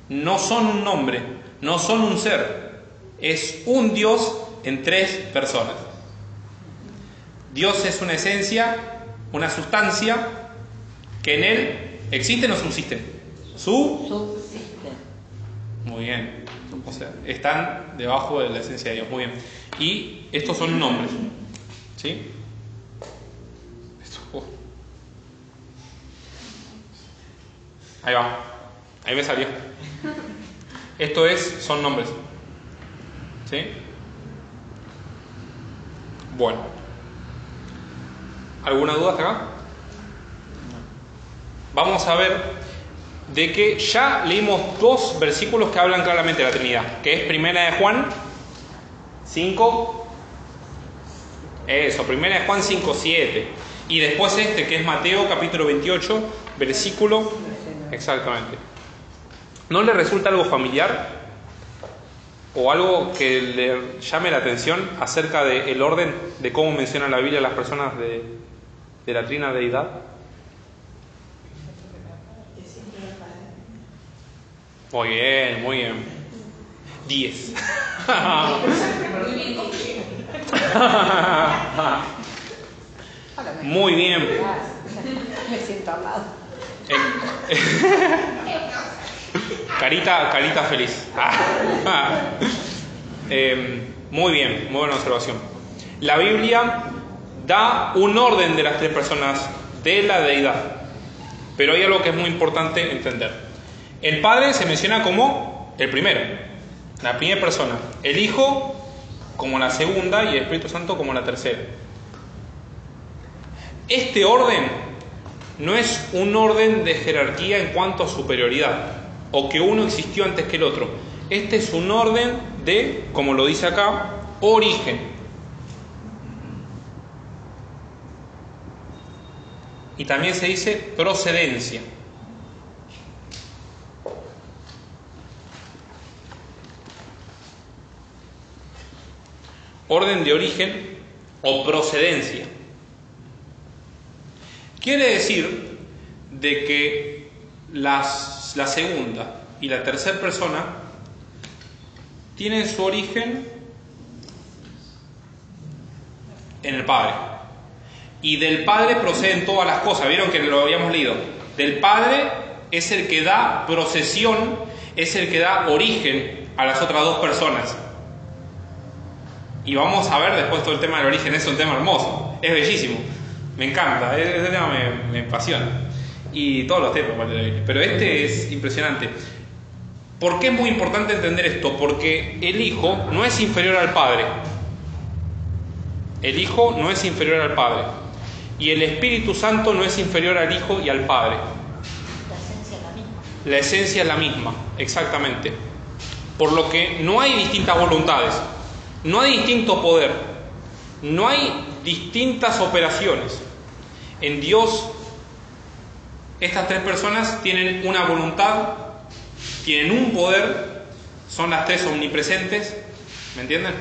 No son un nombre, no son un ser, es un Dios en tres personas. Dios es una esencia, una sustancia, que en Él existe o no subsiste. Subsiste. Muy bien. O sea, están debajo de la esencia de Dios. Muy bien. Y estos son nombres. ¿Sí? Ahí va. Ahí me salió. Son nombres. ¿Sí? Bueno. ¿Alguna duda hasta acá? Vamos a ver de que ya leímos 2 versículos que hablan claramente de la Trinidad, que es Primera de Juan 5, Primera de Juan 5, 7, y después que es Mateo capítulo 28, versículo, exactamente. ¿No le resulta algo familiar o algo que le llame la atención acerca del orden de cómo menciona la Biblia a las personas de la Trina Deidad? Muy bien, muy bien. 10. Muy bien. Me siento amado. Carita feliz. Muy bien, muy buena observación. La Biblia da un orden de las 3 personas de la deidad, pero hay algo que es muy importante entender. El Padre se menciona como el primero, la primera persona, el Hijo como la segunda y el Espíritu Santo como la tercera. Este orden no es un orden de jerarquía en cuanto a superioridad o que uno existió antes que el otro. Este es un orden de, como lo dice acá, origen. Y también se dice procedencia. Orden de origen o procedencia. Quiere decir de que la segunda y la tercera persona tienen su origen en el Padre. Y del Padre proceden todas las cosas. ¿Vieron que lo habíamos leído? Del Padre es el que da procesión, es el que da origen a las otras 2 personas. Y vamos a ver después todo el tema del origen. Es un tema hermoso, es bellísimo, me encanta, ese tema me apasiona. Y todos los temas, pero este es impresionante. ¿Por qué es muy importante entender esto? Porque el Hijo no es inferior al Padre. El Hijo no es inferior al Padre. Y el Espíritu Santo no es inferior al Hijo y al Padre. La esencia es la misma. La esencia es la misma, exactamente. Por lo que no hay distintas voluntades. No hay distinto poder, no hay distintas operaciones. En Dios, estas 3 personas tienen una voluntad, tienen un poder, son las 3 omnipresentes, ¿me entienden?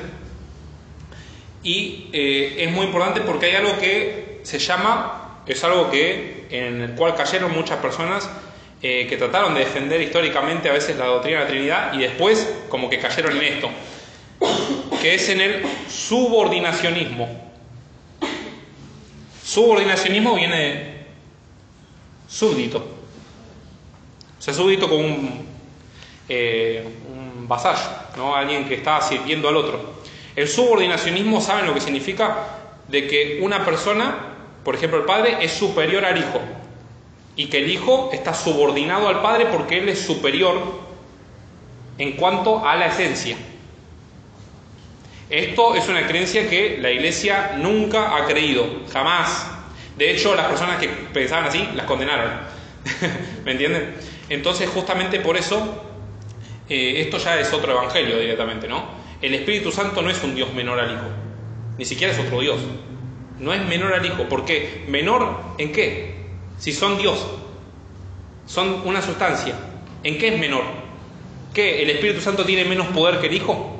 Y es muy importante porque hay algo que se llama, es algo que en el cual cayeron muchas personas que trataron de defender históricamente a veces la doctrina de la Trinidad y después como que cayeron en esto, que es en el subordinacionismo. Subordinacionismo viene de súbdito. O sea, súbdito como un vasallo, ¿no? Alguien que está sirviendo al otro. El subordinacionismo, ¿saben lo que significa? De que una persona, por ejemplo el padre, es superior al hijo. Y que el hijo está subordinado al padre porque él es superior en cuanto a la esencia. Esto es una creencia que la Iglesia nunca ha creído, jamás. De hecho, las personas que pensaban así, las condenaron. ¿Me entienden? Entonces, justamente por eso, esto ya es otro evangelio directamente, ¿no? El Espíritu Santo no es un Dios menor al Hijo. Ni siquiera es otro Dios. No es menor al Hijo. ¿Por qué? ¿Menor en qué? Si son Dios, son una sustancia. ¿En qué es menor? ¿Qué? ¿El Espíritu Santo tiene menos poder que el Hijo?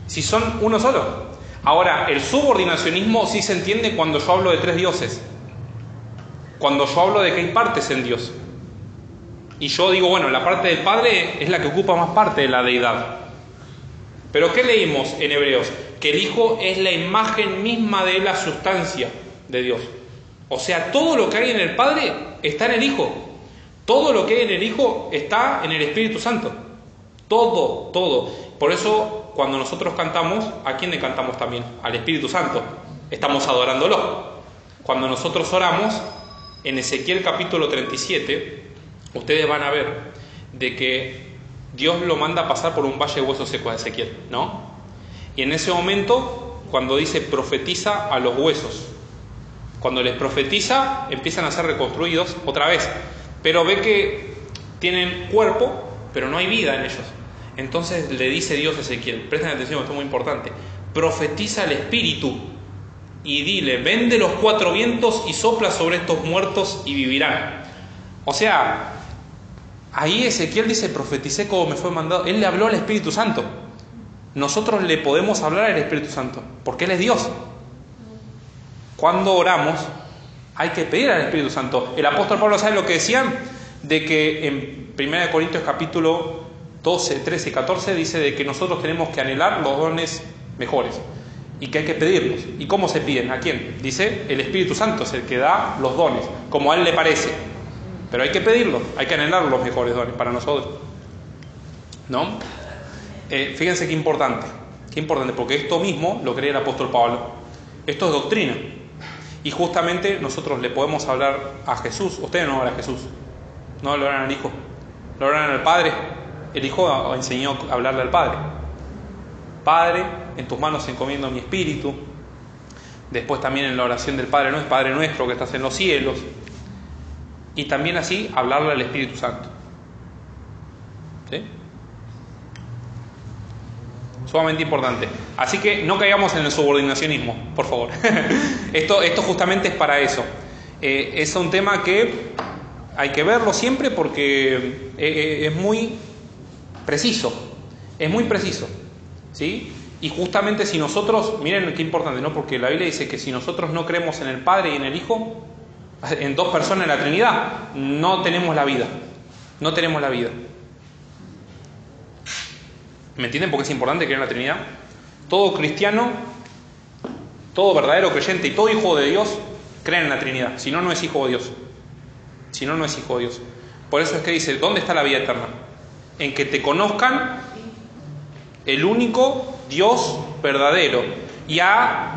Si son uno solo. Ahora, el subordinacionismo sí se entiende cuando yo hablo de 3 dioses. Cuando yo hablo de que hay partes en Dios. Y yo digo, bueno, la parte del Padre es la que ocupa más parte de la deidad. Pero ¿qué leímos en Hebreos? Que el Hijo es la imagen misma de la sustancia de Dios. O sea, todo lo que hay en el Padre está en el Hijo. Todo lo que hay en el Hijo está en el Espíritu Santo. Todo, todo. Por eso, cuando nosotros cantamos, ¿a quién le cantamos también? Al Espíritu Santo. Estamos adorándolo. Cuando nosotros oramos, en Ezequiel capítulo 37, ustedes van a ver de que Dios lo manda a pasar por un valle de huesos secos a Ezequiel, ¿no? Y en ese momento, cuando dice profetiza a los huesos, cuando les profetiza, empiezan a ser reconstruidos otra vez. Pero ve que tienen cuerpo, pero no hay vida en ellos. Entonces le dice Dios a Ezequiel, presten atención, esto es muy importante, profetiza el Espíritu y dile, ven de los 4 vientos y sopla sobre estos muertos y vivirán. O sea, ahí Ezequiel dice, profeticé como me fue mandado. Él le habló al Espíritu Santo. Nosotros le podemos hablar al Espíritu Santo, porque Él es Dios. Cuando oramos, hay que pedir al Espíritu Santo. El apóstol Pablo, ¿sabe lo que decían? De que en 1 Corintios capítulo 12, 13 y 14 dice de que nosotros tenemos que anhelar los dones mejores y que hay que pedirlos. ¿Y cómo se piden? ¿A quién? Dice, el Espíritu Santo es el que da los dones, como a Él le parece. Pero hay que pedirlos, hay que anhelar los mejores dones para nosotros, ¿no? Fíjense qué importante, porque esto mismo lo cree el apóstol Pablo. Esto es doctrina. Y justamente nosotros le podemos hablar a Jesús. Ustedes no hablan a Jesús, no le hablan al Hijo, le hablan al Padre. El Hijo enseñó a hablarle al Padre. Padre, en tus manos encomiendo mi espíritu. Después también en la oración del Padre Nuestro que estás en los cielos. Y también así hablarle al Espíritu Santo. ¿Sí? Sumamente importante. Así que no caigamos en el subordinacionismo, por favor. Esto justamente es para eso. Es un tema que hay que verlo siempre porque es muy preciso. Es muy preciso. ¿Sí? Y justamente si nosotros, miren qué importante, ¿no? Porque la Biblia dice que si nosotros no creemos en el Padre y en el Hijo, en 2 personas en la Trinidad, no tenemos la vida. No tenemos la vida. ¿Me entienden por qué es importante creer en la Trinidad? Todo cristiano, todo verdadero creyente y todo hijo de Dios creen en la Trinidad. Si no, no es hijo de Dios. Si no, no es hijo de Dios. Por eso es que dice, ¿dónde está la vida eterna? En que te conozcan el único Dios verdadero y a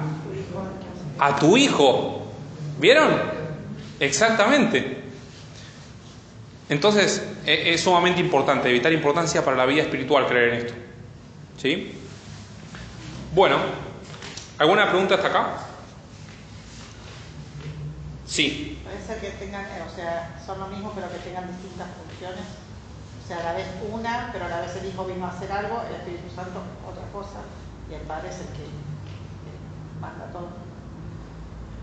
tu Hijo. ¿Vieron? Exactamente. Entonces, es sumamente importante, de vital importancia para la vida espiritual creer en esto. ¿Sí? Bueno, ¿alguna pregunta hasta acá? Sí. Puede ser que tengan, o sea, son lo mismo pero que tengan distintas funciones. O sea, a la vez una, pero a la vez el Hijo vino a hacer algo, el Espíritu Santo otra cosa, y el Padre es el que manda todo.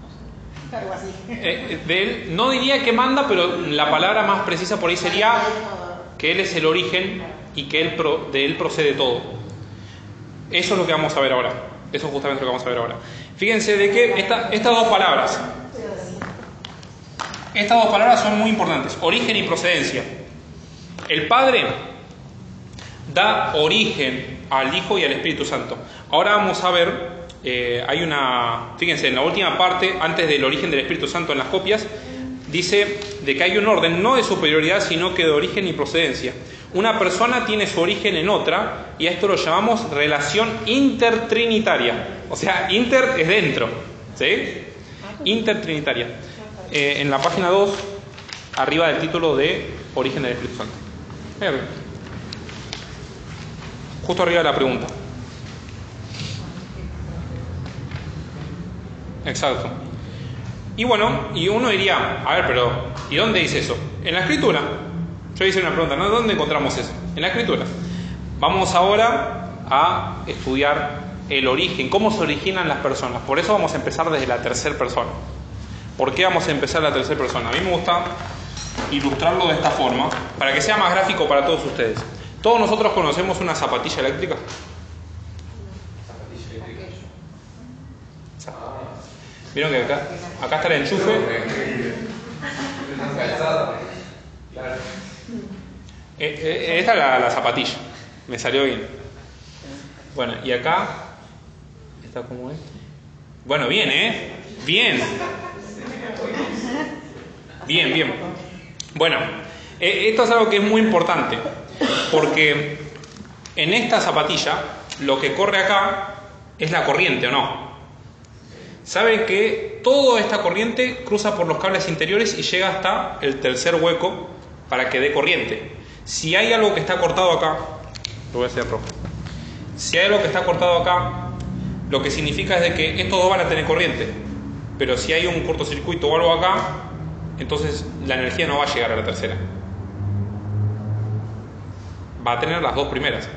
No sé, algo así. De él, no diría que manda, pero la palabra más precisa por ahí sería que Él es el origen y que de Él procede todo. Eso es lo que vamos a ver ahora. Eso es justamente lo que vamos a ver ahora. Fíjense de que estas 2 palabras, son muy importantes. Origen y procedencia. El Padre da origen al Hijo y al Espíritu Santo. Ahora vamos a ver, fíjense, en la última parte, antes del origen del Espíritu Santo en las copias, dice de que hay un orden no de superioridad, sino que de origen y procedencia. Una persona tiene su origen en otra, y a esto lo llamamos relación intertrinitaria. O sea, inter es dentro, ¿sí? Intertrinitaria. En la página 2, arriba del título de origen del Espíritu Santo. Justo arriba de la pregunta. Exacto. Y bueno, y uno diría, a ver, pero ¿y dónde dice eso? En la Escritura. Yo hice una pregunta, ¿no? ¿Dónde encontramos eso? En la Escritura. Vamos ahora a estudiar el origen, cómo se originan las personas. Por eso vamos a empezar desde la tercera persona. ¿Por qué vamos a empezar la tercera persona? A mí me gusta ilustrarlo de esta forma, para que sea más gráfico para todos ustedes. Todos nosotros conocemos una zapatilla eléctrica. Vieron que acá está el enchufe. Esta es la zapatilla. Me salió bien. Bueno, y acá está como es. Bueno, bien, bien. Bien. Bueno, esto es algo que es muy importante, porque en esta zapatilla lo que corre acá es la corriente, ¿o no? Saben que toda esta corriente cruza por los cables interiores y llega hasta el tercer hueco para que dé corriente. Si hay algo que está cortado acá, lo voy a hacer rojo. Si hay algo que está cortado acá, lo que significa es de que estos dos van a tener corriente. Pero si hay un cortocircuito o algo acá, entonces la energía no va a llegar a la tercera. Va a tener las dos primeras.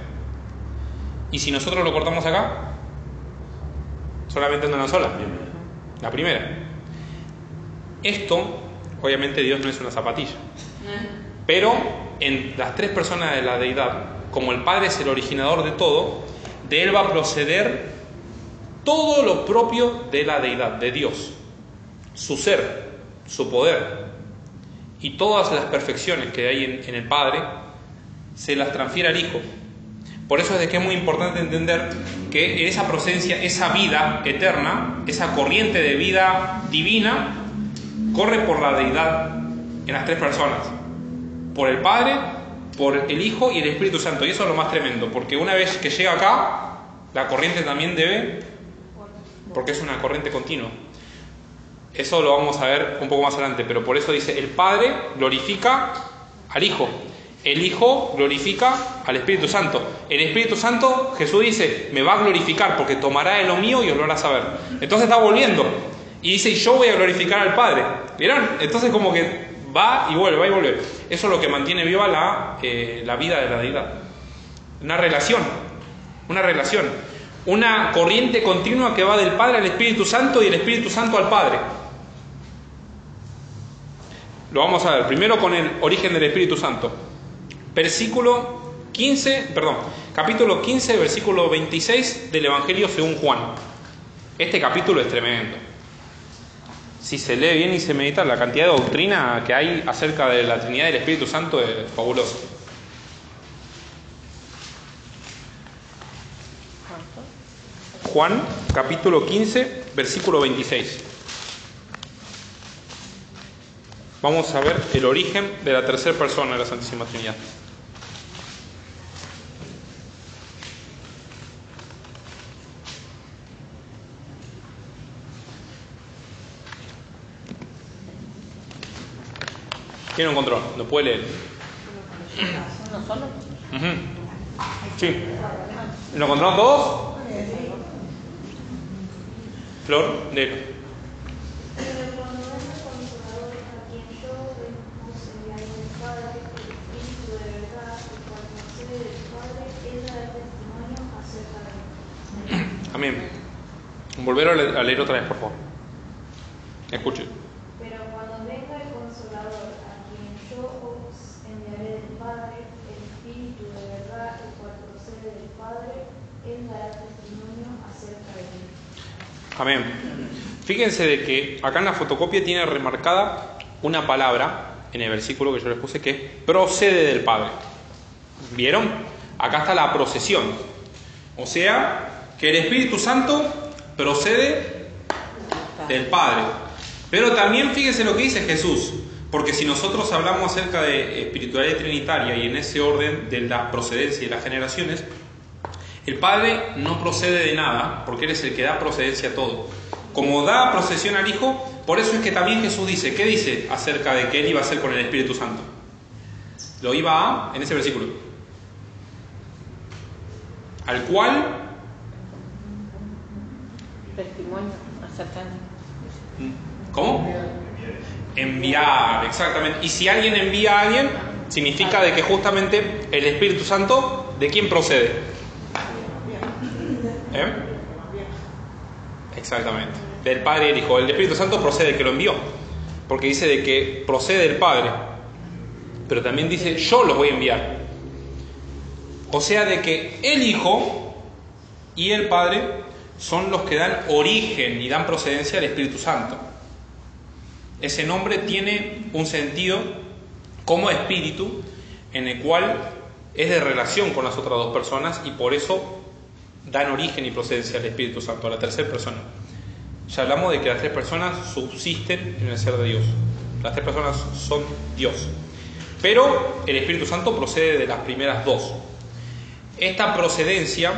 Y si nosotros lo cortamos acá, solamente anda una sola, la primera. Esto, obviamente Dios no es una zapatilla. Pero en las tres personas de la deidad, como el Padre es el originador de todo, de Él va a proceder todo lo propio de la deidad, de Dios. Su ser, su poder y todas las perfecciones que hay en el Padre se las transfiere al Hijo. Por eso es de que es muy importante entender que esa procedencia, esa vida eterna, esa corriente de vida divina, corre por la deidad en las tres personas, por el Padre, por el Hijo y el Espíritu Santo. Y eso es lo más tremendo, porque una vez que llega acá, la corriente también debe, porque es una corriente continua. Eso lo vamos a ver un poco más adelante, pero por eso dice, el Padre glorifica al Hijo, el Hijo glorifica al Espíritu Santo. El Espíritu Santo, Jesús dice, me va a glorificar porque tomará de lo mío y os lo hará saber. Entonces está volviendo y dice, yo voy a glorificar al Padre. ¿Vieron? Entonces como que va y vuelve. Eso es lo que mantiene viva la vida de la deidad. Una relación, una corriente continua que va del Padre al Espíritu Santo y del Espíritu Santo al Padre. Lo vamos a ver primero con el origen del Espíritu Santo. Capítulo 15, versículo 26 del Evangelio según Juan. Este capítulo es tremendo. Si se lee bien y se medita, la cantidad de doctrina que hay acerca de la Trinidad y del Espíritu Santo es fabuloso. Juan, capítulo 15, versículo 26. Vamos a ver el origen de la tercera persona de la Santísima Trinidad. ¿Quién lo encontró? ¿Lo puede leer? ¿Uno solo? Sí. ¿Lo encontraron todos? Flor, léelo. Pero cuando venga el Consolador, a quien yo os enviaré del Padre, el Espíritu de verdad, el cual procede del Padre, él dará testimonio acerca de mí. Amén. Volver a leer otra vez, por favor. Escuche. Pero cuando venga el Consolador, a quien yo os enviaré del Padre, el Espíritu de verdad, el cual procede del Padre, él dará testimonio acerca de mí. Amén. Fíjense de que acá en la fotocopia tiene remarcada una palabra en el versículo que yo les puse que es procede del Padre. ¿Vieron? Acá está la procesión. O sea, que el Espíritu Santo procede del Padre. Pero también fíjense lo que dice Jesús. Porque si nosotros hablamos acerca de espiritualidad trinitaria y en ese orden de la procedencia y las generaciones, el Padre no procede de nada, porque Él es el que da procedencia a todo. Como da procesión al Hijo, por eso es que también Jesús dice, ¿qué dice acerca de que Él iba a hacer con el Espíritu Santo? Lo iba a, en ese versículo, al cual... Testimonio acercando. ¿Cómo? Enviar, exactamente. Y si alguien envía a alguien, significa de que justamente el Espíritu Santo, ¿de quién procede? Exactamente, del Padre y el Hijo. El Espíritu Santo procede del que lo envió, porque dice de que procede del Padre, pero también dice yo los voy a enviar. O sea de que el Hijo y el Padre son los que dan origen y dan procedencia al Espíritu Santo. Ese nombre tiene un sentido como espíritu en el cual es de relación con las otras dos personas y por eso dan origen y procedencia al Espíritu Santo, a la tercera persona. Ya hablamos de que las tres personas subsisten en el ser de Dios. Las tres personas son Dios. Pero el Espíritu Santo procede de las primeras dos. Esta procedencia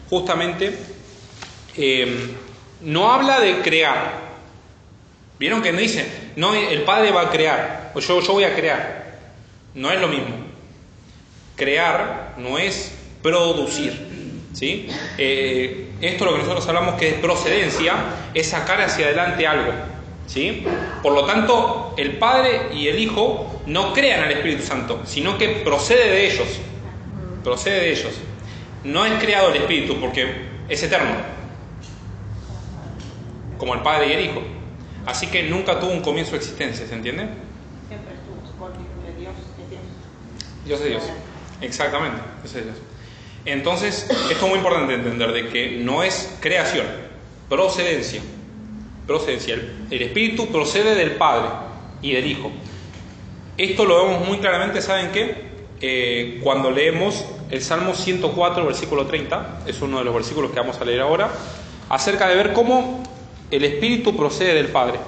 justamente no habla de crear. ¿Vieron que no dicen? No, el Padre va a crear, o yo voy a crear. No es lo mismo. Crear no es producir, ¿sí? Esto lo que nosotros hablamos que es procedencia, es sacar hacia adelante algo, ¿sí? Por lo tanto, el Padre y el Hijo no crean al Espíritu Santo, sino que procede de ellos. Procede de ellos. No es creado el Espíritu porque es eterno, como el Padre y el Hijo. Así que nunca tuvo un comienzo de existencia, ¿se entiende? Siempre estuvo, porque Dios es Dios. Dios es Dios. Exactamente, Dios es Dios. Entonces, esto es muy importante entender, de que no es creación, procedencia. Procedencia. El Espíritu procede del Padre y del Hijo. Esto lo vemos muy claramente, ¿saben qué? Cuando leemos el Salmo 104, versículo 30, es uno de los versículos que vamos a leer ahora, acerca de ver cómo el Espíritu procede del Padre.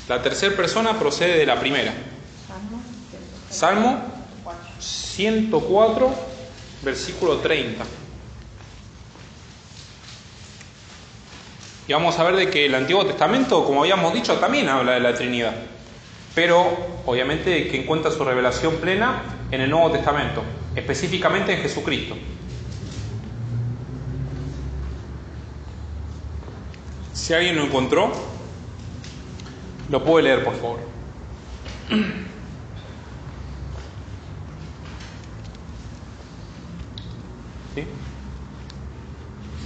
La tercera persona procede de la primera. Salmo 104, versículo 30. Y vamos a ver de que el Antiguo Testamento, como habíamos dicho, también habla de la Trinidad. Pero, obviamente, que encuentra su revelación plena en el Nuevo Testamento, específicamente en Jesucristo. Si alguien lo encontró, lo puede leer, por favor. ¿Sí?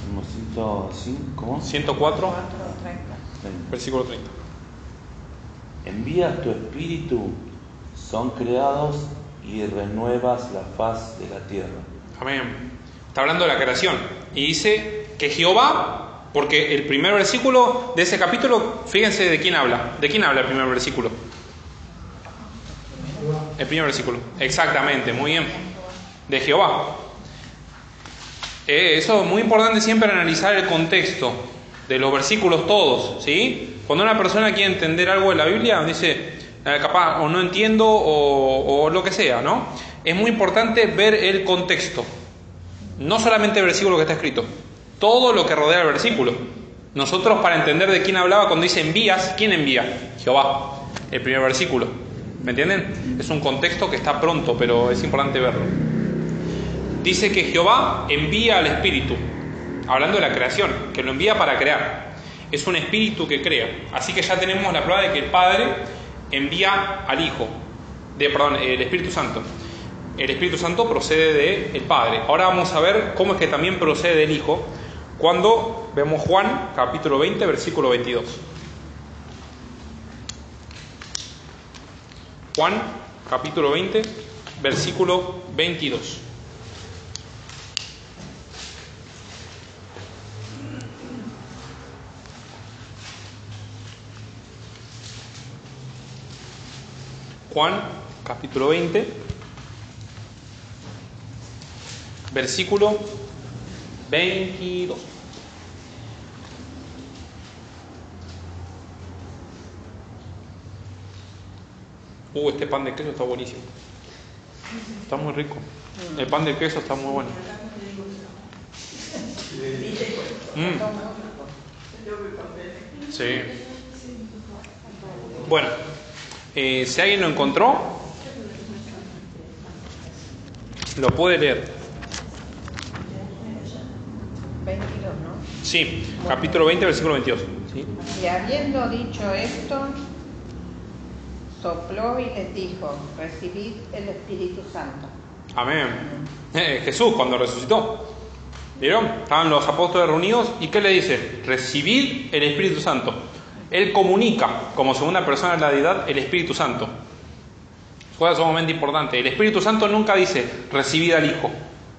Salmo 105, 104, 30. versículo 30. Envías tu espíritu, son creados y renuevas la faz de la tierra. Amén. Está hablando de la creación. Y dice que Jehová, porque el primer versículo de ese capítulo, fíjense de quién habla. ¿De quién habla el primer versículo? El primer versículo. Exactamente, muy bien. De Jehová. Eso es muy importante siempre analizar el contexto de los versículos todos, ¿sí? Cuando una persona quiere entender algo de la Biblia, dice, capaz, o no entiendo, o lo que sea, ¿no? Es muy importante ver el contexto. No solamente el versículo que está escrito, todo lo que rodea el versículo. Nosotros, para entender de quién hablaba cuando dice envías, ¿quién envía? Jehová, el primer versículo. ¿Me entienden? Es un contexto que está pronto, pero es importante verlo. Dice que Jehová envía al Espíritu, hablando de la creación, que lo envía para crear. Es un espíritu que crea. Así que ya tenemos la prueba de que el Padre envía al Hijo, el Espíritu Santo. El Espíritu Santo procede del Padre. Ahora vamos a ver cómo es que también procede del Hijo, cuando vemos Juan, capítulo 20, versículo 22. Juan, capítulo 20, versículo 22. Juan, capítulo 20, versículo 22. Este pan de queso está buenísimo. Está muy rico. El pan de queso está muy bueno. Sí. Bueno. Si alguien lo encontró, lo puede leer. 22, ¿no? Sí, capítulo 20, versículo 22. ¿Sí? Y habiendo dicho esto, sopló y les dijo, recibid el Espíritu Santo. Amén. Jesús cuando resucitó, ¿vieron? Estaban los apóstoles reunidos y ¿qué le dice? Recibid el Espíritu Santo. Él comunica como segunda persona de la deidad el Espíritu Santo. Fue sumamente importante. El Espíritu Santo nunca dice recibid al Hijo.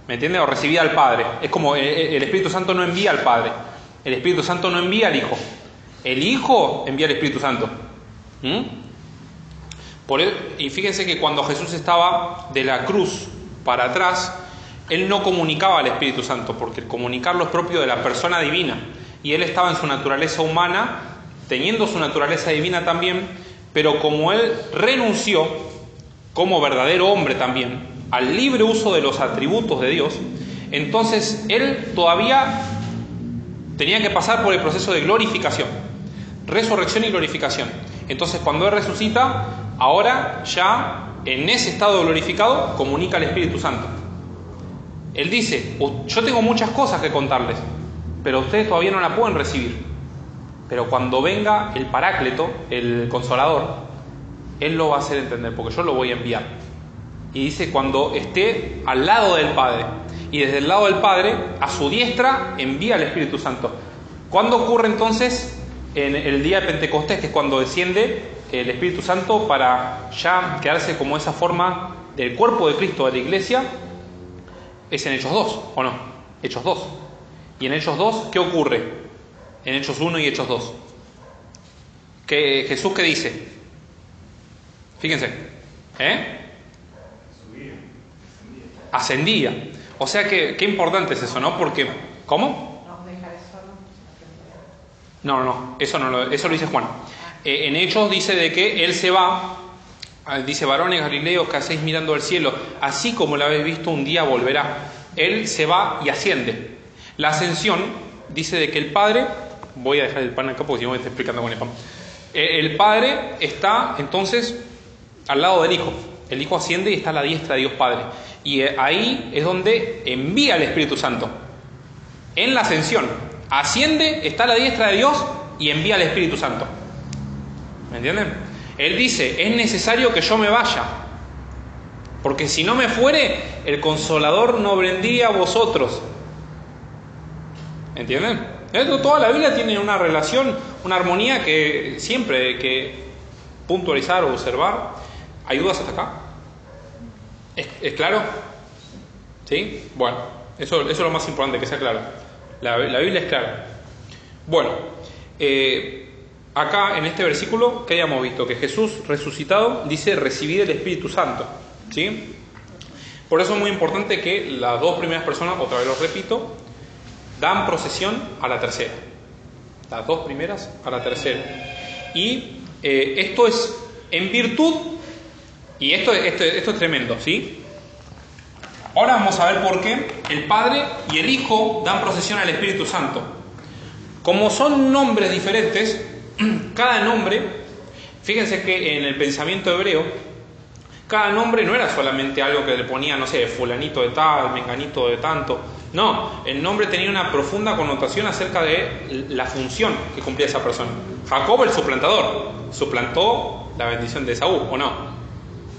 ¿Me entiende? O recibía al Padre. Es como el Espíritu Santo no envía al Padre. El Espíritu Santo no envía al Hijo. El Hijo envía al Espíritu Santo. Y fíjense que cuando Jesús estaba de la cruz para atrás, Él no comunicaba al Espíritu Santo, porque el comunicarlo es propio de la persona divina. Y Él estaba en su naturaleza humana, teniendo su naturaleza divina también, pero como Él renunció, como verdadero hombre también, al libre uso de los atributos de Dios, entonces Él todavía tenía que pasar por el proceso de glorificación, resurrección y glorificación. Entonces cuando Él resucita, ahora ya en ese estado glorificado comunica al Espíritu Santo. Él dice, yo tengo muchas cosas que contarles, pero ustedes todavía no la pueden recibir. Pero cuando venga el Paráclito, el Consolador, Él lo va a hacer entender, porque yo lo voy a enviar. Y dice, cuando esté al lado del Padre, y desde el lado del Padre, a su diestra, envía al Espíritu Santo. ¿Cuándo ocurre entonces? En el día de Pentecostés, que es cuando desciende el Espíritu Santo para ya quedarse como esa forma del cuerpo de Cristo, de la iglesia. Es en Hechos 2, ¿o no? Hechos 2. ¿Y en Hechos 2 qué ocurre? En Hechos 1 y Hechos 2. ¿Jesús qué dice? Fíjense. Ascendía. O sea que, qué importante es eso, ¿no? Porque, ¿cómo? No, eso lo dice Juan. En Hechos dice de que Él se va, dice, varones galileos que hacéis mirando al cielo, así como lo habéis visto un día volverá. Él se va y asciende. La ascensión dice de que el Padre, voy a dejar el pan acá porque si no me estoy explicando con el pan. El Padre está entonces al lado del Hijo. El Hijo asciende y está a la diestra de Dios Padre. Y ahí es donde envía el Espíritu Santo. En la ascensión. Asciende, está a la diestra de Dios y envía al Espíritu Santo. ¿Me entienden? Él dice, es necesario que yo me vaya, porque si no me fuere, el Consolador no vendría a vosotros. ¿Entienden? Toda la Biblia tiene una relación, una armonía que siempre hay que puntualizar o observar. ¿Hay dudas hasta acá? ¿Es claro? ¿Sí? Bueno, eso es lo más importante, que sea claro. La Biblia es clara. Bueno, acá en este versículo, ¿qué hayamos visto? Que Jesús resucitado dice recibir el Espíritu Santo. ¿Sí? Por eso es muy importante que las dos primeras personas, otra vez lo repito, dan procesión a la tercera. Las dos primeras a la tercera. Y esto es en virtud, y esto es tremendo, ¿sí? Ahora vamos a ver por qué el Padre y el Hijo dan procesión al Espíritu Santo. Como son nombres diferentes, cada nombre, fíjense que en el pensamiento hebreo, cada nombre no era solamente algo que le ponía, no sé, fulanito de tal, menganito de tanto. No, el nombre tenía una profunda connotación acerca de la función que cumplía esa persona. Jacob, el suplantador, suplantó la bendición de Esaú, ¿o no?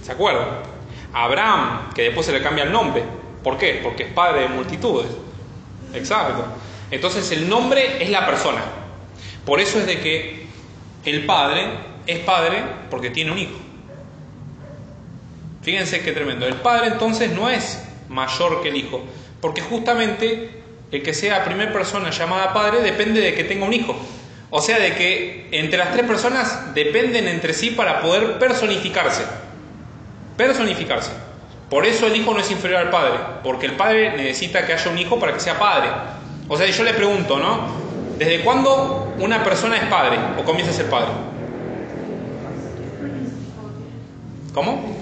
¿Se acuerdan? Abraham, que después se le cambia el nombre. ¿Por qué? Porque es padre de multitudes. Exacto. Entonces el nombre es la persona. Por eso es de que el Padre es Padre porque tiene un Hijo. Fíjense qué tremendo. El Padre entonces no es mayor que el Hijo, porque justamente el que sea primera persona llamada Padre depende de que tenga un Hijo. O sea, de que entre las tres personas dependen entre sí para poder personificarse. Personificarse. Por eso el Hijo no es inferior al Padre, porque el Padre necesita que haya un Hijo para que sea Padre. O sea, yo le pregunto, ¿no? ¿Desde cuándo una persona es padre o comienza a ser padre? ¿Cómo?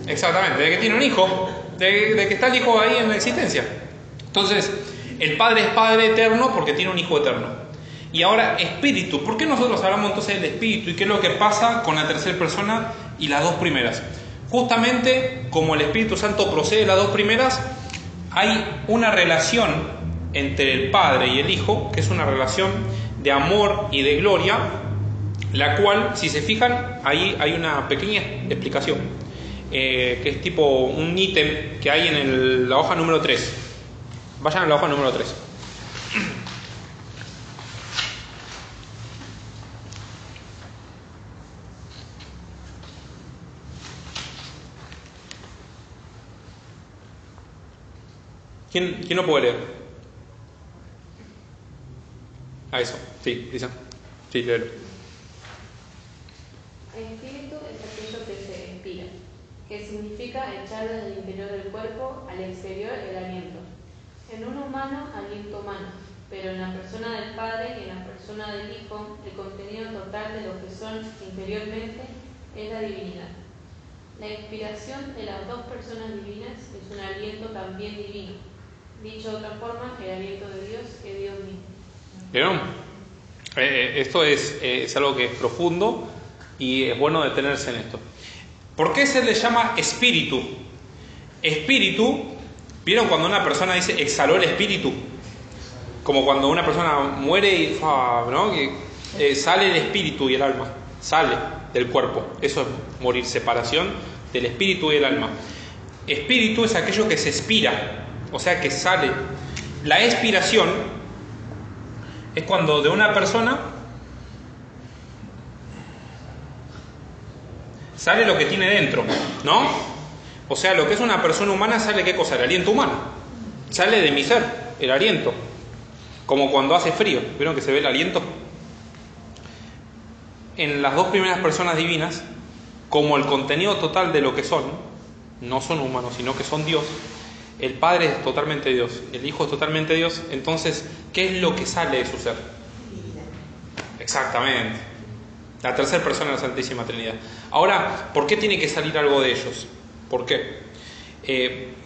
Exactamente, de que tiene un hijo, de que está el hijo ahí en la existencia. Entonces, el Padre es Padre eterno porque tiene un Hijo eterno. Y ahora, Espíritu. ¿Por qué nosotros hablamos entonces del Espíritu? ¿Y qué es lo que pasa con la tercera persona y las dos primeras? Justamente, como el Espíritu Santo procede de las dos primeras, hay una relación entre el Padre y el Hijo, que es una relación de amor y de gloria, la cual, si se fijan, ahí hay una pequeña explicación, que es tipo un ítem que hay en la hoja número 3. Vayan a la hoja número 3. ¿Quién lo puede leer? A eso, sí, Lisa. Sí, léelo. El espíritu es aquello que se expira, que significa echar desde el interior del cuerpo al exterior el aliento. En un humano, aliento humano, pero en la persona del Padre y en la persona del Hijo, el contenido total de lo que son interiormente es la divinidad. La inspiración de las dos personas divinas es un aliento también divino. Dicho de otra forma, el aliento de Dios es Dios mismo. ¿Vieron? Esto es algo que es profundo y es bueno detenerse en esto. ¿Por qué se le llama espíritu? Espíritu, ¿vieron cuando una persona dice exhaló el espíritu? Como cuando una persona muere y ¿no? Que sale el espíritu y el alma, sale del cuerpo. Eso es morir, separación del espíritu y el alma. Espíritu es aquello que se expira, o sea que sale. La expiración es cuando de una persona sale lo que tiene dentro, ¿no? O sea, lo que es una persona humana sale, ¿qué cosa? El aliento humano. Sale de mi ser, el aliento. Como cuando hace frío, ¿vieron que se ve el aliento? En las dos primeras personas divinas, como el contenido total de lo que son, no son humanos, sino que son Dios. El Padre es totalmente Dios, el Hijo es totalmente Dios. Entonces, ¿qué es lo que sale de su ser? Exactamente. La tercera persona de la Santísima Trinidad. Ahora, ¿por qué tiene que salir algo de ellos? ¿Por qué?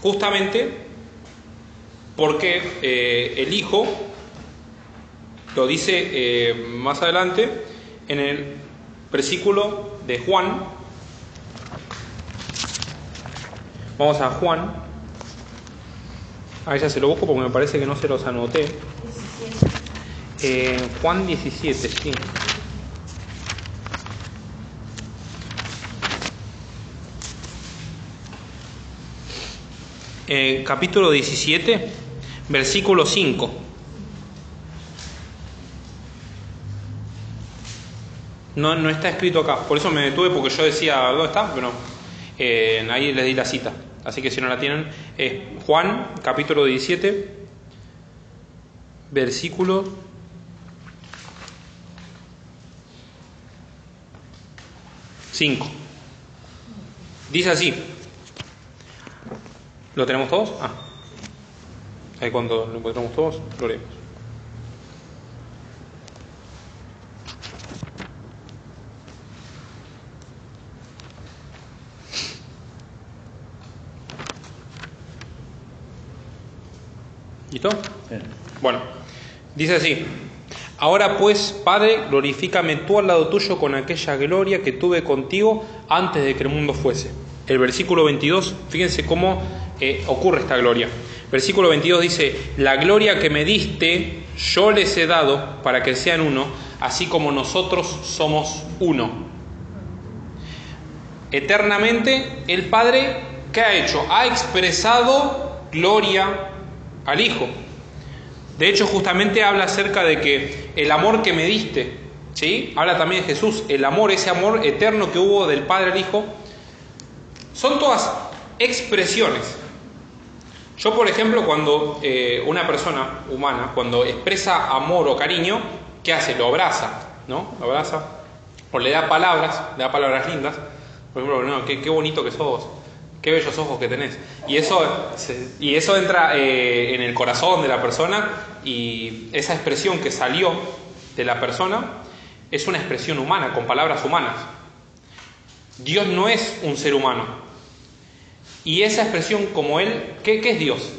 Justamente porque el Hijo, lo dice más adelante, en el versículo de Juan. Vamos a Juan. Ya se lo busco porque me parece que no se los anoté. Juan 17, sí. Capítulo 17, versículo 5. No está escrito acá, por eso me detuve, porque yo decía, ¿dónde está? Pero ahí les di la cita. Así que si no la tienen, Juan, capítulo 17, versículo 5. Dice así. ¿Lo tenemos todos? Ahí cuando lo encontramos todos, lo leemos. ¿Listo? Sí. Bueno, dice así: ahora pues, Padre, glorifícame tú al lado tuyo con aquella gloria que tuve contigo antes de que el mundo fuese. El versículo 22, fíjense cómo ocurre esta gloria. Versículo 22 dice: la gloria que me diste, yo les he dado para que sean uno, así como nosotros somos uno. Eternamente, el Padre, ¿qué ha hecho? Ha expresado gloria al Hijo. De hecho, justamente habla acerca de que el amor que me diste, ¿sí? Habla también de Jesús, el amor, ese amor eterno que hubo del Padre al Hijo. Son todas expresiones. Yo, por ejemplo, cuando una persona humana, cuando expresa amor o cariño, ¿qué hace? Lo abraza, ¿no? Lo abraza, o le da palabras lindas. Por ejemplo, no, qué bonito que sos, qué bellos ojos que tenés. Y eso entra en el corazón de la persona, y esa expresión que salió de la persona es una expresión humana, con palabras humanas. Dios no es un ser humano. Y esa expresión como Él, ¿qué es Dios?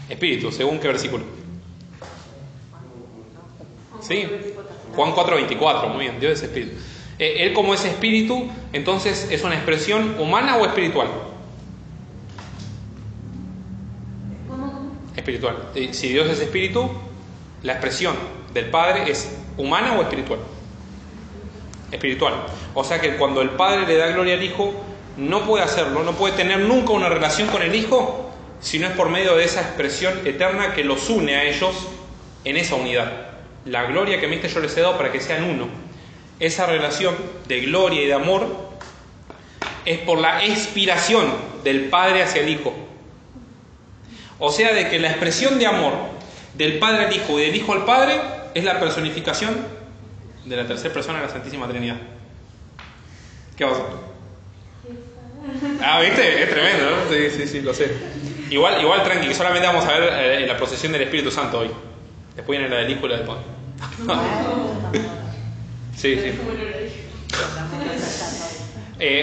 Espíritu, ¿según qué versículo? Sí, Juan 4:24, muy bien, Dios es espíritu. Él como es espíritu, entonces ¿es una expresión humana o espiritual? Espiritual. Si Dios es espíritu, la expresión del Padre es humana o espiritual. Espiritual. O sea que cuando el Padre le da gloria al Hijo, no puede hacerlo, no puede tener nunca una relación con el Hijo si no es por medio de esa expresión eterna que los une a ellos en esa unidad. La gloria que me diste yo les he dado para que sean uno. Esa relación de gloria y de amor es por la expiración del Padre hacia el Hijo. O sea, de que la expresión de amor del Padre al Hijo y del Hijo al Padre es la personificación de la tercera persona de la Santísima Trinidad. ¿Qué pasa? Ah, ¿viste? Es tremendo, ¿no? Sí, lo sé. Igual tranqui, que solamente vamos a ver la procesión del Espíritu Santo hoy. Después viene la del Hijo y la del Padre. Sí.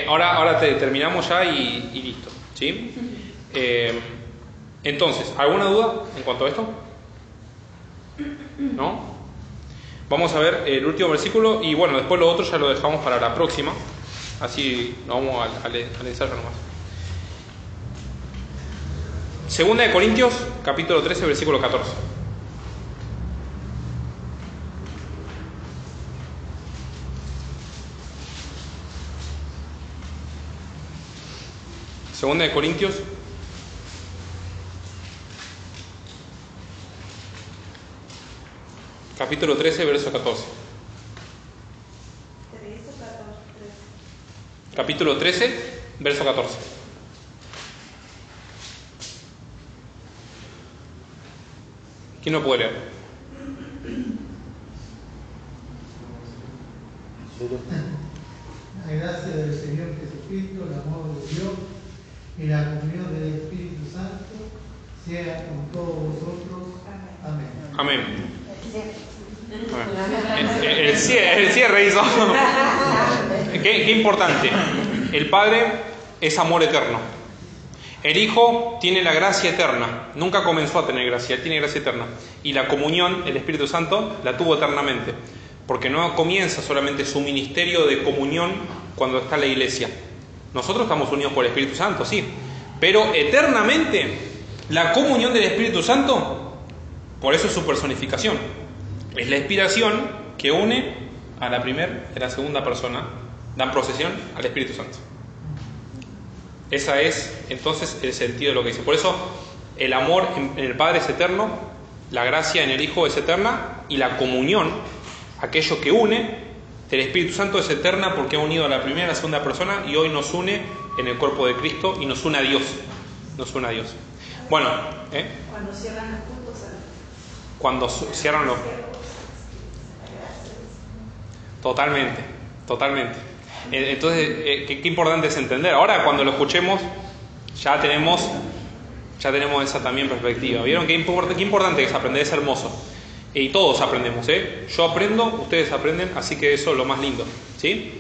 Ahora terminamos ya y listo. ¿Sí? Entonces, ¿alguna duda en cuanto a esto? ¿No? Vamos a ver el último versículo y bueno, después lo otro ya lo dejamos para la próxima. Así lo vamos al ensayo nomás. Segunda de Corintios, capítulo 13, versículo 14. Segunda de Corintios, capítulo 13, verso 14. Capítulo 13, verso 14. ¿Quién no puede leer? La gracia del Señor Jesucristo, el amor de Dios y la comunión del Espíritu Santo sea con todos vosotros. Amén. Amén. El cierre hizo. Qué importante. El Padre es amor eterno. El Hijo tiene la gracia eterna. Nunca comenzó a tener gracia, Él tiene gracia eterna. Y la comunión, el Espíritu Santo, la tuvo eternamente. Porque no comienza solamente su ministerio de comunión cuando está en la iglesia. Nosotros estamos unidos por el Espíritu Santo, sí. Pero eternamente, la comunión del Espíritu Santo, por eso es su personificación. Es la inspiración que une a la primera y a la segunda persona, dan procesión al Espíritu Santo. Ese es entonces el sentido de lo que dice. Por eso el amor en el Padre es eterno, la gracia en el Hijo es eterna y la comunión, aquello que une del Espíritu Santo, es eterna porque ha unido a la primera y a la segunda persona y hoy nos une en el cuerpo de Cristo y nos une a Dios. Nos une a Dios. Bueno, Cuando cierran los puntos. Cuando cierran los... Totalmente. Entonces, qué importante es entender. Ahora, cuando lo escuchemos, ya tenemos esa también perspectiva. ¿Vieron qué importante es aprender? Es hermoso. Y todos aprendemos, Yo aprendo, ustedes aprenden, así que eso es lo más lindo, ¿sí?